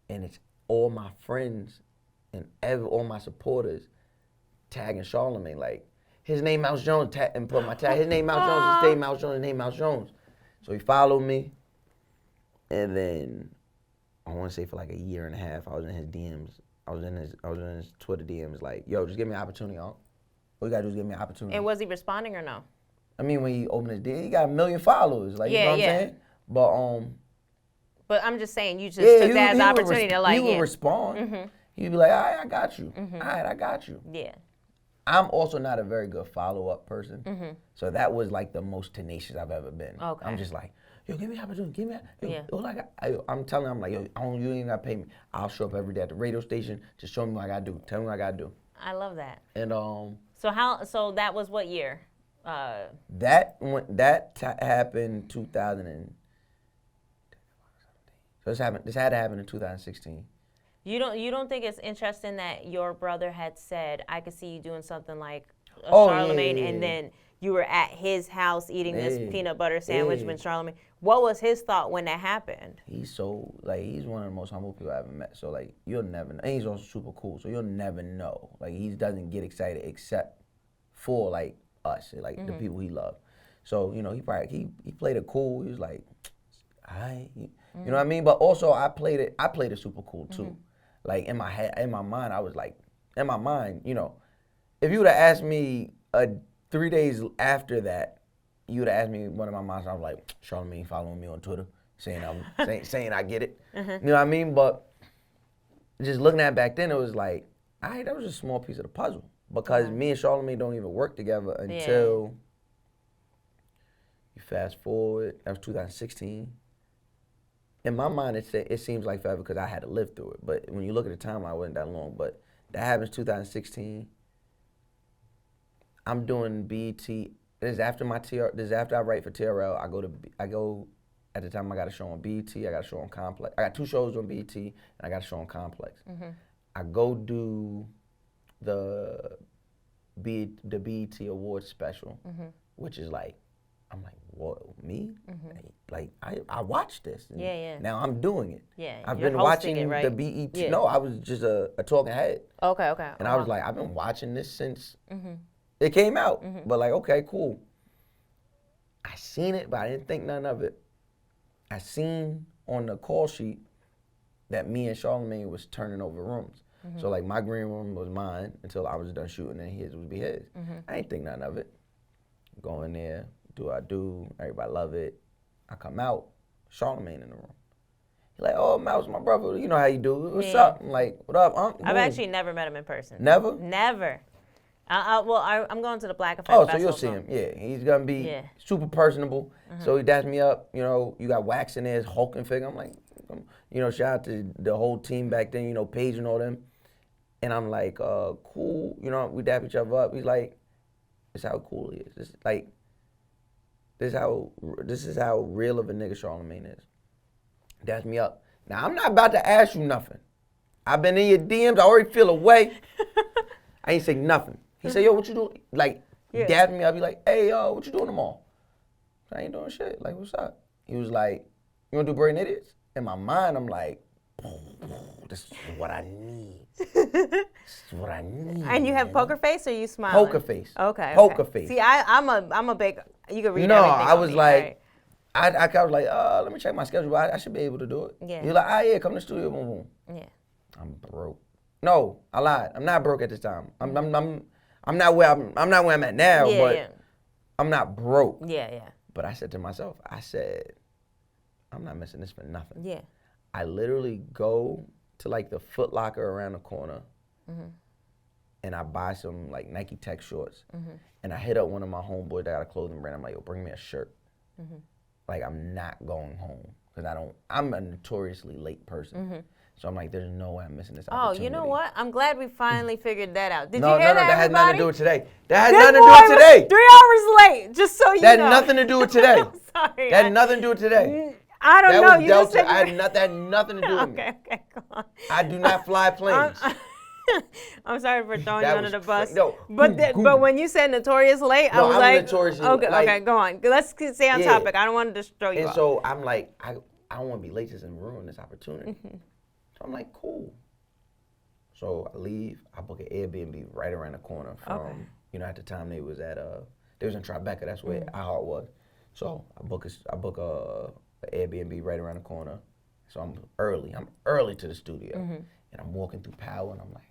Speaker 2: And it's all my friends and all my supporters tagging Charlamagne, like, his name Mouse Jones, and put my tag, his name Mouse Jones, his name Mouse Jones, his name Mouse Jones. So he followed me, and then I want to say for like a year and a half, I was in his DMs. I was in his Twitter DMs, like, yo, just give me an opportunity, All you gotta do is give me an opportunity.
Speaker 1: And was he responding or no?
Speaker 2: I mean, when he opened his DM, he got 1 million followers, like, you know what I'm saying?
Speaker 1: But I'm just saying, you just took that as an opportunity to like,
Speaker 2: he would respond. He'd be like, all right, I got you. All right, I got you.
Speaker 1: Yeah.
Speaker 2: I'm also not a very good follow-up person. So that was like the most tenacious I've ever been.
Speaker 1: Okay.
Speaker 2: I'm just like, yo, give me an opportunity, give me
Speaker 1: Yeah.
Speaker 2: I'm telling him, I'm like, yo, you ain't gotta pay me. I'll show up every day at the radio station. Just show me what I gotta do. Tell me what I gotta do.
Speaker 1: I love that.
Speaker 2: And
Speaker 1: So that was what year?
Speaker 2: happened 2000 and so this had to happen in 2016.
Speaker 1: You don't think it's interesting that your brother had said, I could see you doing something like a
Speaker 2: Oh,
Speaker 1: Charlamagne,
Speaker 2: yeah.
Speaker 1: and then you were at his house eating this
Speaker 2: Yeah.
Speaker 1: peanut butter sandwich
Speaker 2: Yeah.
Speaker 1: with Charlamagne. What was his thought when that happened?
Speaker 2: He's so he's one of the most humble people I ever met. So like you'll never know. And he's also super cool. So you'll never know. Like he doesn't get excited except for like us, like the people he loved. So you know he played it cool. He was like, you know what I mean. But also I played it super cool too. Like in my head, in my mind, I was like, you know, if you would have asked me 3 days after that, you would have asked me one of my moms, I was like, Charlamagne following me on Twitter, saying saying I get it. You know what I mean? But just looking at it back then, it was like, that was a small piece of the puzzle. Because me and Charlamagne don't even work together until you fast forward, that was 2016. In my mind, it seems like forever because I had to live through it. But when you look at the timeline, it wasn't that long. But that happens 2016. I'm doing BET. This is after I write for TRL. I go. At the time, I got a show on BET. I got a show on Complex. I got 2 shows on BET, and I got a show on Complex. I go do the BET Awards special, which is like, I'm like, what, me? Like, I watched this. Now I'm doing it.
Speaker 1: Yeah,
Speaker 2: I've
Speaker 1: you're
Speaker 2: been
Speaker 1: hosting
Speaker 2: watching
Speaker 1: it, right?
Speaker 2: the BET.
Speaker 1: Yeah.
Speaker 2: No, I was just a talking head.
Speaker 1: Okay.
Speaker 2: And I was like, I've been watching this since it came out. But like, okay, cool. I seen it, but I didn't think none of it. I seen on the call sheet that me and Charlamagne was turning over rooms. So like my green room was mine until I was done shooting, and his would be his. I didn't think none of it. Go in there, do what I do, everybody love it. I come out, Charlamagne in the room. He's like, oh, Mouse, my brother, you know how you do. What's up? I'm like, what up?
Speaker 1: I've actually never met him in person.
Speaker 2: Never?
Speaker 1: Never. I'm going to the Black Effect
Speaker 2: Oh, so
Speaker 1: Festival.
Speaker 2: you'll see him. Yeah, he's gonna be
Speaker 1: Yeah.
Speaker 2: super personable. So he dapped me up. You know, you got Wax in there, his hulking figure. I'm like, you know, shout out to the whole team back then. You know, Paige and all them. And I'm like, cool. You know, we dap each other up. He's like, this is how cool he is. This is how real of a nigga Charlamagne is. Dapped me up. Now I'm not about to ask you nothing. I've been in your DMs. I already feel away. I ain't say nothing. He said, yo, what you doing? Like, dapped me up. He like, hey, what you doing tomorrow? I ain't doing shit. Like, what's up? He was like, you wanna do Brain Idiots? In my mind, I'm like, this is what I need. This is what I need.
Speaker 1: And you have poker face, or you smiling?
Speaker 2: Poker face.
Speaker 1: Okay.
Speaker 2: Poker face.
Speaker 1: See, I'm a big. You can read
Speaker 2: No,
Speaker 1: everything.
Speaker 2: I was
Speaker 1: on me,
Speaker 2: like,
Speaker 1: right?
Speaker 2: I was like, let me check my schedule. I should be able to do it.
Speaker 1: Yeah.
Speaker 2: You're like, yeah, come to the studio, boom, boom.
Speaker 1: Yeah.
Speaker 2: I'm broke. No, I lied. I'm not broke at this time. I'm not where I'm at now, but I'm not broke.
Speaker 1: Yeah.
Speaker 2: But I said to myself, I'm not missing this for nothing.
Speaker 1: Yeah.
Speaker 2: I literally go to like the Foot Locker around the corner, and I buy some like Nike Tech shorts, and I hit up one of my homeboys that got a clothing brand. I'm like, yo, bring me a shirt. Like, I'm not going home because I'm a notoriously late person. So I'm like, there's no way I'm missing this opportunity.
Speaker 1: Oh, you know what? I'm glad we finally figured that out. Did
Speaker 2: No,
Speaker 1: you hear that,
Speaker 2: that had
Speaker 1: everybody?
Speaker 2: nothing to do with today. That had nothing to do with today.
Speaker 1: 3 hours late, just so you know.
Speaker 2: That had nothing to do with today.
Speaker 1: I'm sorry.
Speaker 2: That had nothing to do with today.
Speaker 1: I don't know. You just said
Speaker 2: that had nothing to do with me.
Speaker 1: Okay, come on.
Speaker 2: I do not fly planes.
Speaker 1: I'm sorry for throwing you
Speaker 2: That
Speaker 1: under the
Speaker 2: was
Speaker 1: bus.
Speaker 2: no.
Speaker 1: But when you said notorious late, I was
Speaker 2: I'm
Speaker 1: like,
Speaker 2: notoriously
Speaker 1: okay,
Speaker 2: like-
Speaker 1: okay, go on. Let's stay on
Speaker 2: Yeah.
Speaker 1: topic. I don't want to destroy you.
Speaker 2: And
Speaker 1: off.
Speaker 2: so I'm like, I don't want to be late just and ruin this opportunity. So I'm like, cool. So I leave. I book an Airbnb right around the corner from, you know, at the time they was in Tribeca. That's where iHeart was. So I book an Airbnb right around the corner. So I'm early to the studio, and I'm walking through Power, and I'm like,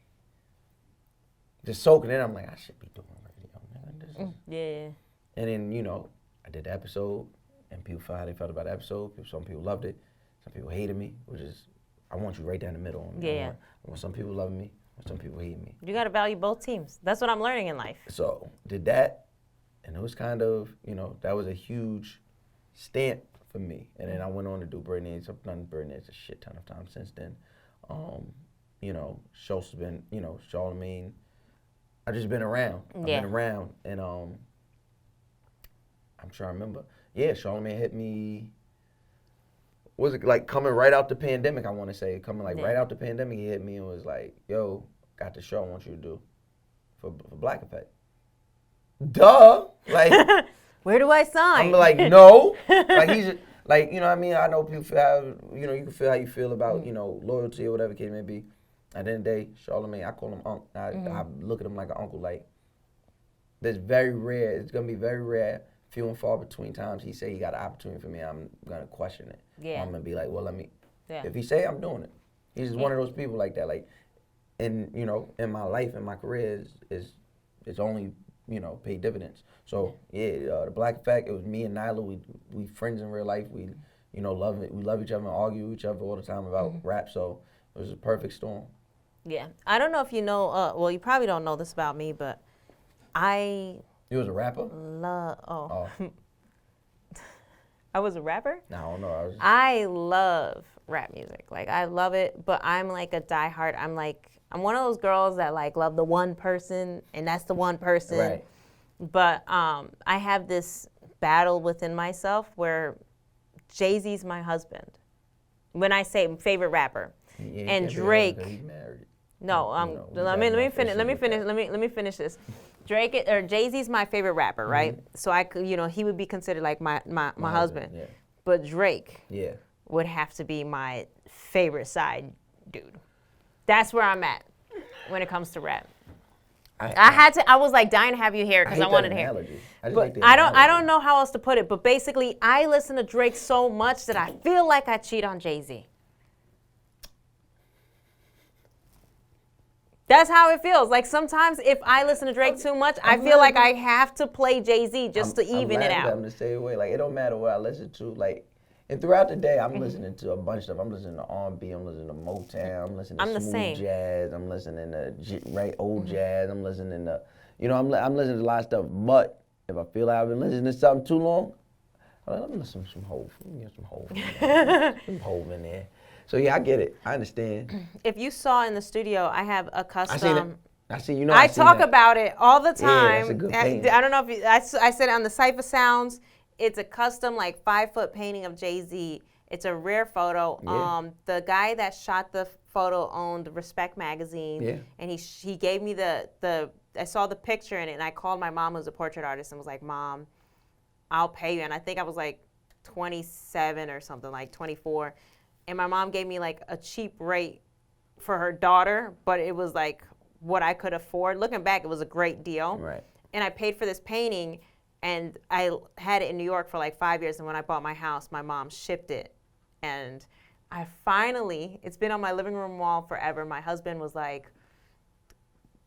Speaker 2: just soaking in. I'm like, I should be doing radio, man.
Speaker 1: Yeah.
Speaker 2: And then, you know, I did the episode, and people felt how they felt about the episode. Some people loved it. Some people hated me, which is, I want you right down the middle. I want some people loving me, and some people hating me.
Speaker 1: You got to value both teams. That's what I'm learning in life.
Speaker 2: So, did that, and it was kind of, you know, that was a huge stamp for me. And then I went on to do Britney. I've done Britney a shit ton of times since then. You know, Schultz has been, you know, Charlamagne. I've just been around. I've been around, and I'm trying to remember. Yeah, Charlamagne hit me. Was it like coming right out the pandemic? I want to say coming like right out the pandemic. He hit me and was like, "Yo, got the show I want you to do for Black Effect." Duh, like
Speaker 1: where do I sign?
Speaker 2: I'm like, no, like he's like, you know what I mean? I know people feel, you know, you can feel how you feel about, you know, loyalty or whatever the case may be. At the end of the day, Charlamagne, I call him uncle. I look at him like an uncle. Like, that's very rare. It's gonna be very rare, few and far between times he say he got an opportunity for me. I'm gonna question it.
Speaker 1: Yeah.
Speaker 2: I'm gonna be like, well, let me.
Speaker 1: Yeah.
Speaker 2: If he say I'm doing it, he's just one of those people like that. Like, and you know, in my life, in my career, is only, you know, pay dividends. So yeah, the Black Effect. It was me and Nyla. We friends in real life. We, you know, love it. We love each other and argue with each other all the time about rap. So it was a perfect storm.
Speaker 1: Yeah, I don't know if you know. Well, you probably don't know this about me, but you
Speaker 2: was a rapper?
Speaker 1: Oh. I was a rapper?
Speaker 2: No, I don't know.
Speaker 1: I love rap music. Like, I love it, but I'm like a diehard. I'm one of those girls that like love the one person, and that's the one person.
Speaker 2: Right.
Speaker 1: But I have this battle within myself where Jay-Z's my husband. When I say favorite rapper, and Drake.
Speaker 2: He's married.
Speaker 1: No, let me finish this. Jay-Z's my favorite rapper, right? So I could, you know, he would be considered like my husband.
Speaker 2: Yeah.
Speaker 1: But Drake
Speaker 2: Yeah.
Speaker 1: would have to be my favorite side dude. That's where I'm at when it comes to rap. I was like dying to have you here because I wanted to hear. But I don't know how else to put it. But basically, I listen to Drake so much that I feel like I cheat on Jay-Z. That's how it feels. Like sometimes if I listen to Drake too much, I feel like I have to play Jay-Z just to even it out.
Speaker 2: I'm the same way. Like it don't matter what I listen to. Like, and throughout the day, I'm listening to a bunch of stuff. I'm listening to R&B. I'm listening to Motown. I'm listening to smooth jazz. I'm listening to old jazz. I'm listening to, you know, I'm listening to a lot of stuff. But if I feel like I've been listening to something too long, let me listen to some Hov. Let me get some Hov. Some Hov in there. So yeah, I get it. I understand.
Speaker 1: If you saw in the studio, I have a custom.
Speaker 2: I see. You know,
Speaker 1: I talk about it all the time.
Speaker 2: Yeah, that's a good painting.
Speaker 1: I don't know if I said it on the Cypher Sounds. It's a custom like 5-foot painting of Jay-Z. It's a rare photo.
Speaker 2: Yeah.
Speaker 1: The guy that shot the photo owned Respect magazine.
Speaker 2: Yeah.
Speaker 1: And he gave me the I saw the picture in it, and I called my mom, who's a portrait artist, and was like, "Mom, I'll pay you." And I think I was like 27 or something, like 24. And my mom gave me like a cheap rate for her daughter, but it was like what I could afford. Looking back, it was a great deal.
Speaker 2: Right.
Speaker 1: And I paid for this painting, and I had it in New York for like 5 years. And when I bought my house, my mom shipped it. And I finally, it's been on my living room wall forever. My husband was like,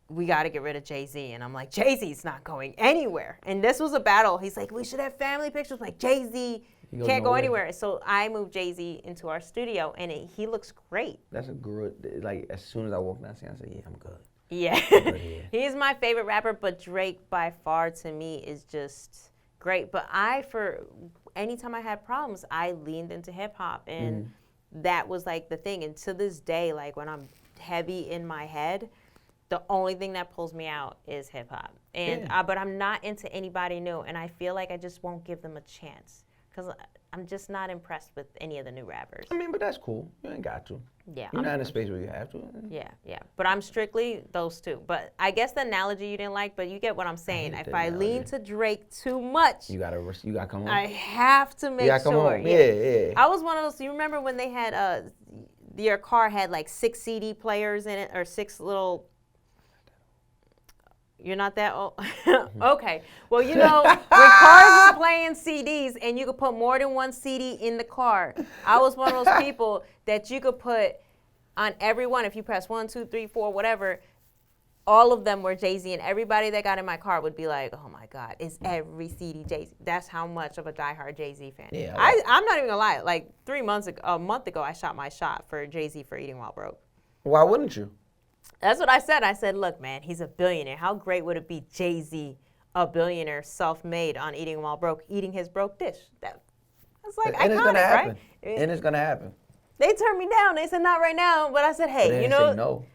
Speaker 1: we got to get rid of Jay-Z. And I'm like, Jay-Z's not going anywhere. And this was a battle. He's like, we should have family pictures. I'm like, Jay-Z can't go anywhere. So I moved Jay-Z into our studio, and he looks great.
Speaker 2: That's a good, like, as soon as I walk down, I say, yeah, I'm good.
Speaker 1: Yeah.
Speaker 2: I'm good here.
Speaker 1: He's my favorite rapper, but Drake by far to me is just great. But anytime I had problems, I leaned into hip hop, and that was like the thing. And to this day, like when I'm heavy in my head, the only thing that pulls me out is hip hop. And but I'm not into anybody new, and I feel like I just won't give them a chance because I'm just not impressed with any of the new rappers.
Speaker 2: I mean, but that's cool. You ain't got to.
Speaker 1: Yeah.
Speaker 2: You're not in a space where you have to.
Speaker 1: Yeah. But I'm strictly those two. But I guess the analogy you didn't like, but you get what I'm saying. If I lean to Drake too much,
Speaker 2: you gotta come home.
Speaker 1: I have to make sure.
Speaker 2: Yeah.
Speaker 1: I was one of those. You remember when they had your car had like 6 CD players in it, or 6 little. You're not that old? Okay. Well, you know, when cars were playing CDs and you could put more than one CD in the car, I was one of those people that you could put on every one. If you press 1, 2, 3, 4, whatever, all of them were Jay-Z, and everybody that got in my car would be like, oh, my God, is every CD Jay-Z? That's how much of a diehard Jay-Z fan.
Speaker 2: Yeah,
Speaker 1: I'm not even going to lie. Like a month ago, I shot my shot for Jay-Z for Eating While Broke.
Speaker 2: Why wouldn't you?
Speaker 1: That's what I said. I said, look, man, he's a billionaire. How great would it be Jay-Z, a billionaire, self-made on Eating While Broke, eating his broke dish? That's like
Speaker 2: and
Speaker 1: iconic,
Speaker 2: it's gonna happen.
Speaker 1: Right?
Speaker 2: And it's going to happen.
Speaker 1: They turned me down. They said, not right now. But I said, hey,
Speaker 2: They
Speaker 1: you
Speaker 2: didn't
Speaker 1: know.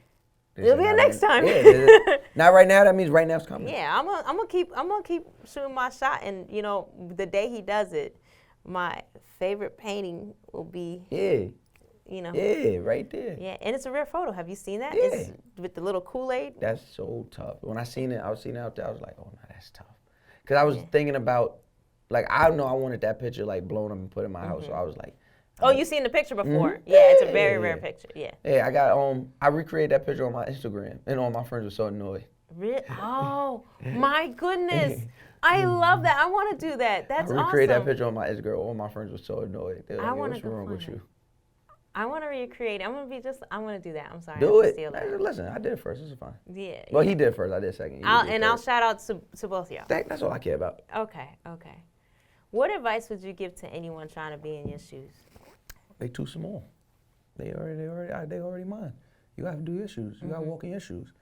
Speaker 2: say no.
Speaker 1: It'll be a next time.
Speaker 2: Yeah, not right now. That means right now's coming.
Speaker 1: Yeah, I'm gonna keep shooting my shot, and you know, the day he does it, my favorite painting will be.
Speaker 2: Yeah.
Speaker 1: You know.
Speaker 2: Yeah, right there.
Speaker 1: Yeah, and it's a rare photo. Have you seen that?
Speaker 2: Yeah.
Speaker 1: It's with the little Kool-Aid.
Speaker 2: That's so tough. When I seen it out there, I was like, oh no, that's tough. Cause I was thinking about, like, I know I wanted that picture like blown up and put in my house, so I was like.
Speaker 1: Oh, you seen the picture before? Yeah, it's a very rare picture. Yeah.
Speaker 2: Yeah, I got I recreated that picture on my Instagram, and all my friends were so annoyed.
Speaker 1: Really? Oh my goodness! I love that. I want to do that. That's awesome.
Speaker 2: I recreated that picture on my Instagram. All my friends were so annoyed. They were like, what's wrong with you?
Speaker 1: I want to recreate. I'm gonna do that. I'm sorry.
Speaker 2: Do it. Listen, I did it first. This is fine.
Speaker 1: Yeah.
Speaker 2: Well, he did first. I did second.
Speaker 1: I'll shout out to both of y'all.
Speaker 2: That's all I care about.
Speaker 1: Okay. What advice would you give to anyone trying to be in your shoes?
Speaker 2: They too small. They already mine. You gotta do your shoes. You gotta walk in your shoes.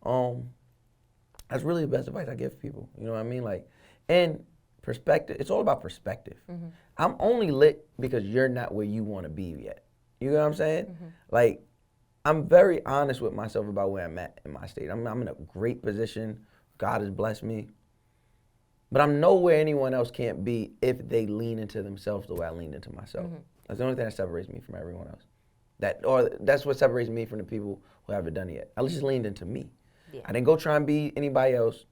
Speaker 2: That's really the best advice I give people. You know what I mean? Like, and perspective. It's all about perspective. I'm only lit because you're not where you want to be yet. You know what I'm saying? Like, I'm very honest with myself about where I'm at in my state. I'm in a great position. God has blessed me. But I'm nowhere anyone else can't be if they lean into themselves the way I lean into myself. That's the only thing that separates me from everyone else. That's what separates me from the people who haven't done it yet. I just leaned into me. Yeah. I didn't go try and be anybody else.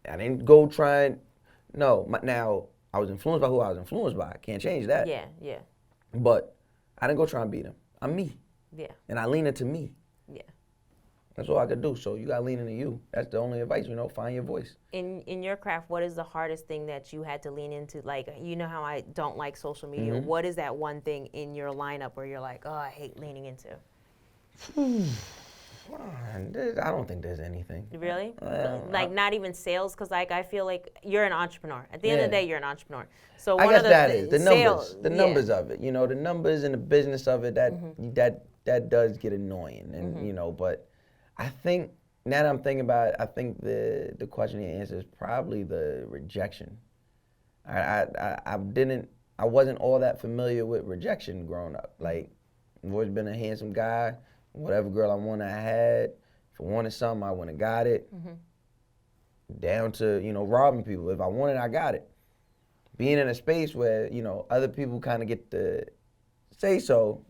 Speaker 2: I didn't go try and, now I was influenced by who I was influenced by. I can't change that.
Speaker 1: Yeah.
Speaker 2: But I didn't go try and beat them. I'm me.
Speaker 1: Yeah.
Speaker 2: And I lean into me.
Speaker 1: Yeah.
Speaker 2: That's all I could do. So you got to lean into you. That's the only advice, find your voice.
Speaker 1: In your craft, what is the hardest thing that you had to lean into? Like, you know how I don't like social media. What is that one thing in your lineup where you're like, oh, I hate leaning into?
Speaker 2: I don't think there's anything.
Speaker 1: Really? Not even sales? Because I feel like you're an entrepreneur. At the end of the day, you're an entrepreneur. So
Speaker 2: I guess that is the
Speaker 1: sales,
Speaker 2: numbers. The numbers of it. The numbers and the business of it. That does get annoying. And but I think now that I'm thinking about it, I think the question you answer is probably the rejection. I wasn't all that familiar with rejection growing up. Like, I've always been a handsome guy. Whatever girl I wanted, I had. If I wanted something, I went and got it. Down to, robbing people. If I wanted, I got it. Being in a space where, other people kind of get to say so,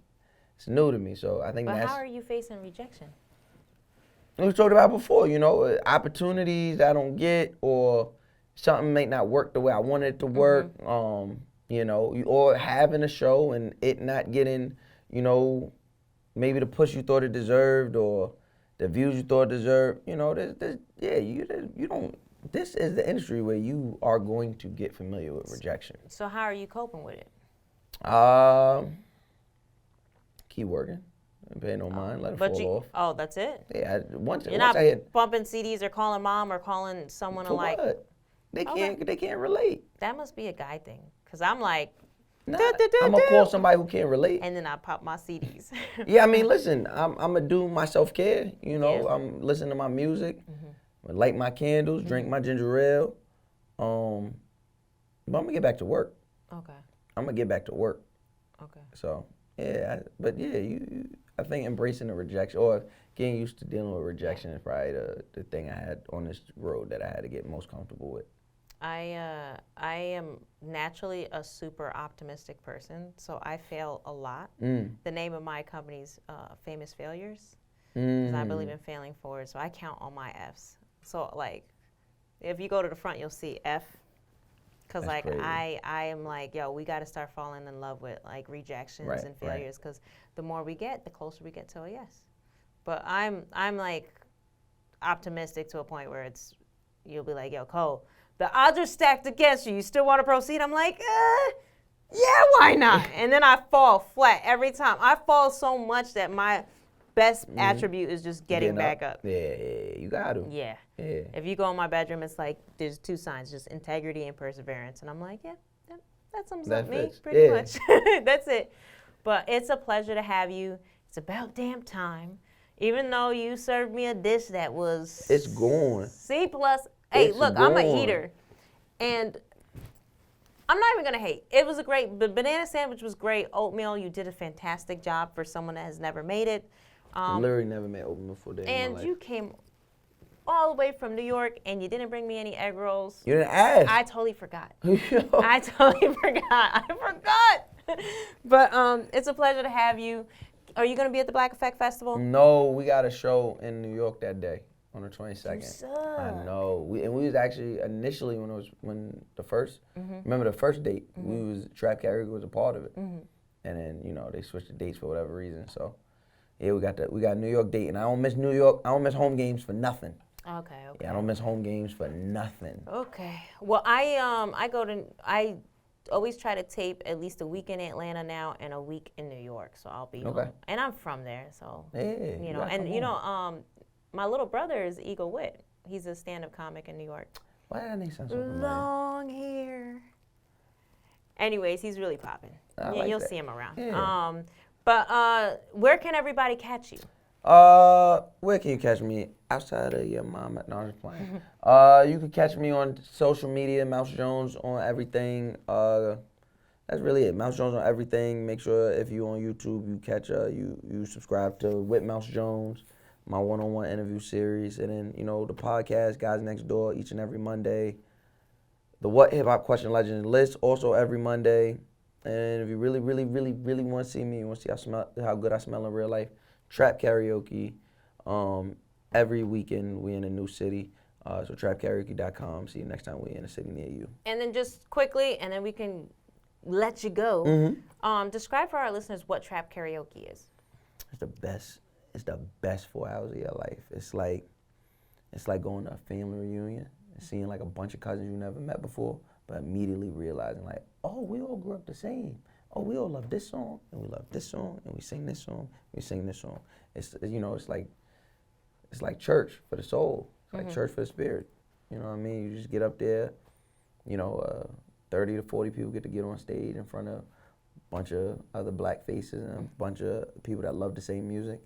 Speaker 2: it's new to me. So I think
Speaker 1: But how are you facing rejection?
Speaker 2: We talked about before, opportunities I don't get, or something may not work the way I want it to work, or having a show and it not getting, maybe the push you thought it deserved or the views you thought it deserved. This is the industry where you are going to get familiar with rejection.
Speaker 1: So how are you coping with it?
Speaker 2: Keep working. Pay no mind, let it fall off.
Speaker 1: Oh, that's it?
Speaker 2: Yeah,
Speaker 1: You're not bumping CDs or calling mom or calling someone
Speaker 2: for
Speaker 1: like.
Speaker 2: What? They can't relate.
Speaker 1: That must be a guy thing, because I'm like.
Speaker 2: Nah, I'm gonna call somebody who can't relate.
Speaker 1: And then I pop my CDs.
Speaker 2: Yeah, I mean, listen, I'm gonna do my self-care. I'm listening to my music, light my candles, drink my ginger ale. But I'm gonna get back to work.
Speaker 1: Okay.
Speaker 2: I'm gonna get back to work.
Speaker 1: Okay.
Speaker 2: So I think embracing the rejection or getting used to dealing with rejection is probably the thing I had on this road that I had to get most comfortable with.
Speaker 1: I am naturally a super optimistic person, so I fail a lot. The name of my company's Famous Failures, because I believe in failing forward, so I count all my F's. So, like, if you go to the front, you'll see F, because, like, I am like, yo, we got to start falling in love with, like, rejections and failures, because the more we get, the closer we get to a yes. But I'm like, optimistic to a point where you'll be like, yo, Cole, the odds are stacked against you. You still want to proceed? I'm like, yeah, why not? And then I fall flat every time. I fall so much that my best attribute is just getting back up.
Speaker 2: Yeah, you got to.
Speaker 1: Yeah. If you go in my bedroom, it's like there's two signs, just integrity and perseverance. And I'm like, yeah, that sums up me pretty much. That's it. But it's a pleasure to have you. It's about damn time. Even though you served me a dish that was...
Speaker 2: It's gone.
Speaker 1: C+. Hey, look, I'm a eater, and I'm not even going to hate. It was the banana sandwich was great. Oatmeal, you did a fantastic job for someone that has never made it.
Speaker 2: Literally never made oatmeal for a day in my
Speaker 1: And
Speaker 2: life.
Speaker 1: you came all the way from New York, and you didn't bring me any egg rolls.
Speaker 2: You didn't ask.
Speaker 1: I totally forgot.
Speaker 2: Yo.
Speaker 1: I totally forgot. I forgot. But it's a pleasure to have you. Are you going to be at the Black Effect Festival?
Speaker 2: No, we got a show in New York that day on the 22nd.
Speaker 1: You suck.
Speaker 2: I know. We was actually initially when the first remember the first date we was Trap Karaoke was a part of it, and then they switched the dates for whatever reason. So yeah, we got New York date, and I don't miss New York. I don't miss home games for nothing.
Speaker 1: Okay.
Speaker 2: Yeah, I don't miss home games for nothing.
Speaker 1: Okay. Well, I always try to tape at least a week in Atlanta now and a week in New York. So I'll be home. And I'm from there, so
Speaker 2: Yeah.
Speaker 1: my little brother is Eagle Witt. He's a stand-up comic in New York.
Speaker 2: Why did that name sound so familiar?
Speaker 1: Long hair. Anyways, he's really popping.
Speaker 2: Like
Speaker 1: you'll
Speaker 2: that.
Speaker 1: see him around.
Speaker 2: Yeah.
Speaker 1: But where can everybody catch you?
Speaker 2: Where can you catch me? Outside of your mom? No, I'm just playing. You can catch me on social media, Mouse Jones on everything. That's really it. Mouse Jones on everything. Make sure if you on YouTube, you catch you subscribe to With Mouse Jones, my one-on-one interview series, and then the podcast Guys Next Door each and every Monday. The What Hip Hop Question Legend list also every Monday. And if you really, really, really, really want to see me, you want to see how good I smell in real life, Trap Karaoke. Every weekend we in a new city. So trapkaraoke.com. See you next time we in a city near you.
Speaker 1: And then just quickly, and then we can let you go. Describe for our listeners what Trap Karaoke is.
Speaker 2: It's the best. It's the best 4 hours of your life. It's like going to a family reunion and seeing like a bunch of cousins you never met before, but immediately realizing like, oh, we all grew up the same. Oh, we all love this song, and we love this song, and we sing this song, we sing this song. It's like church for the soul. It's like church for the spirit. You know what I mean? You just get up there, 30 to 40 people get to get on stage in front of a bunch of other black faces and a bunch of people that love the same music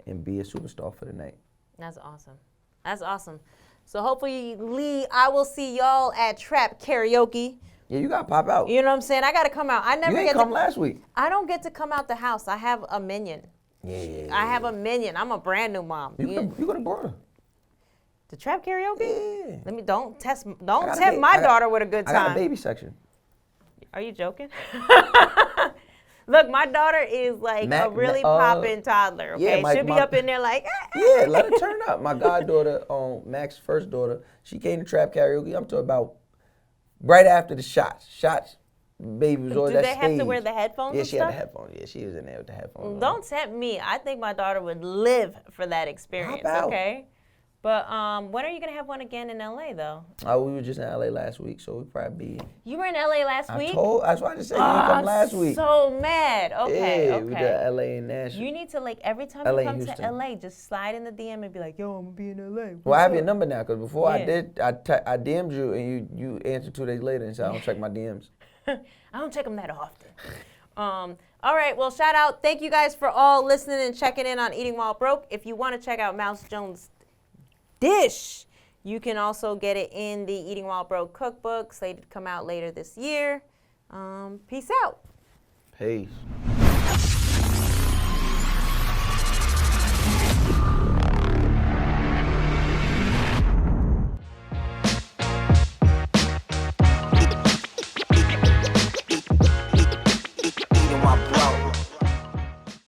Speaker 2: and be a superstar for the night.
Speaker 1: That's awesome. That's awesome. So hopefully, Lee, I will see y'all at Trap Karaoke.
Speaker 2: Yeah, you gotta pop out.
Speaker 1: You know what I'm saying? I gotta come out. I never
Speaker 2: You
Speaker 1: get
Speaker 2: ain't come last week.
Speaker 1: I don't get to come out the house. I have a minion.
Speaker 2: Yeah.
Speaker 1: I have a minion. I'm a brand new mom.
Speaker 2: You could have brought her.
Speaker 1: The Trap Karaoke?
Speaker 2: Yeah.
Speaker 1: Don't tempt
Speaker 2: I
Speaker 1: my
Speaker 2: got-
Speaker 1: daughter with a good
Speaker 2: I got a
Speaker 1: time.
Speaker 2: baby section.
Speaker 1: Are you joking? Look, my daughter is like a really poppin' toddler, okay?
Speaker 2: Yeah,
Speaker 1: She'll be up in there like,
Speaker 2: Yeah, let her turn up. My goddaughter, Max's first daughter, she came to Trap Karaoke. I'm talking about right after the shots. Baby was always
Speaker 1: do
Speaker 2: that
Speaker 1: they have to
Speaker 2: stage.
Speaker 1: wear the headphones
Speaker 2: Yeah,
Speaker 1: and
Speaker 2: she had
Speaker 1: stuff?
Speaker 2: the headphones. Yeah, she was in there with the headphones on.
Speaker 1: Don't tempt me. I think my daughter would live for that experience,
Speaker 2: Hop out.
Speaker 1: okay? But when are you going to have one again in L.A., though?
Speaker 2: We were just in LA last week, so we probably be.
Speaker 1: You were in L.A. last week?
Speaker 2: That's why I just said you didn't come last week.
Speaker 1: So mad. Okay,
Speaker 2: Yeah,
Speaker 1: okay.
Speaker 2: we did LA and Nashville.
Speaker 1: You need to, like, every time
Speaker 2: LA
Speaker 1: you
Speaker 2: and
Speaker 1: come to
Speaker 2: Houston.
Speaker 1: LA, just slide in the DM and be like, yo, I'm going to be in LA.
Speaker 2: Well, I have your
Speaker 1: What's up?
Speaker 2: number now, because before I
Speaker 1: Yeah.
Speaker 2: did, I DM'd you, and you answered 2 days later and said, I don't check my DMs.
Speaker 1: I don't check them that often. All right, well, shout out. Thank you guys for all listening and checking in on Eating While Broke. If you want to check out Mouse Jones' dish, you can also get it in the Eating While Broke cookbook, slated to come out later this year. Peace out.
Speaker 2: Peace.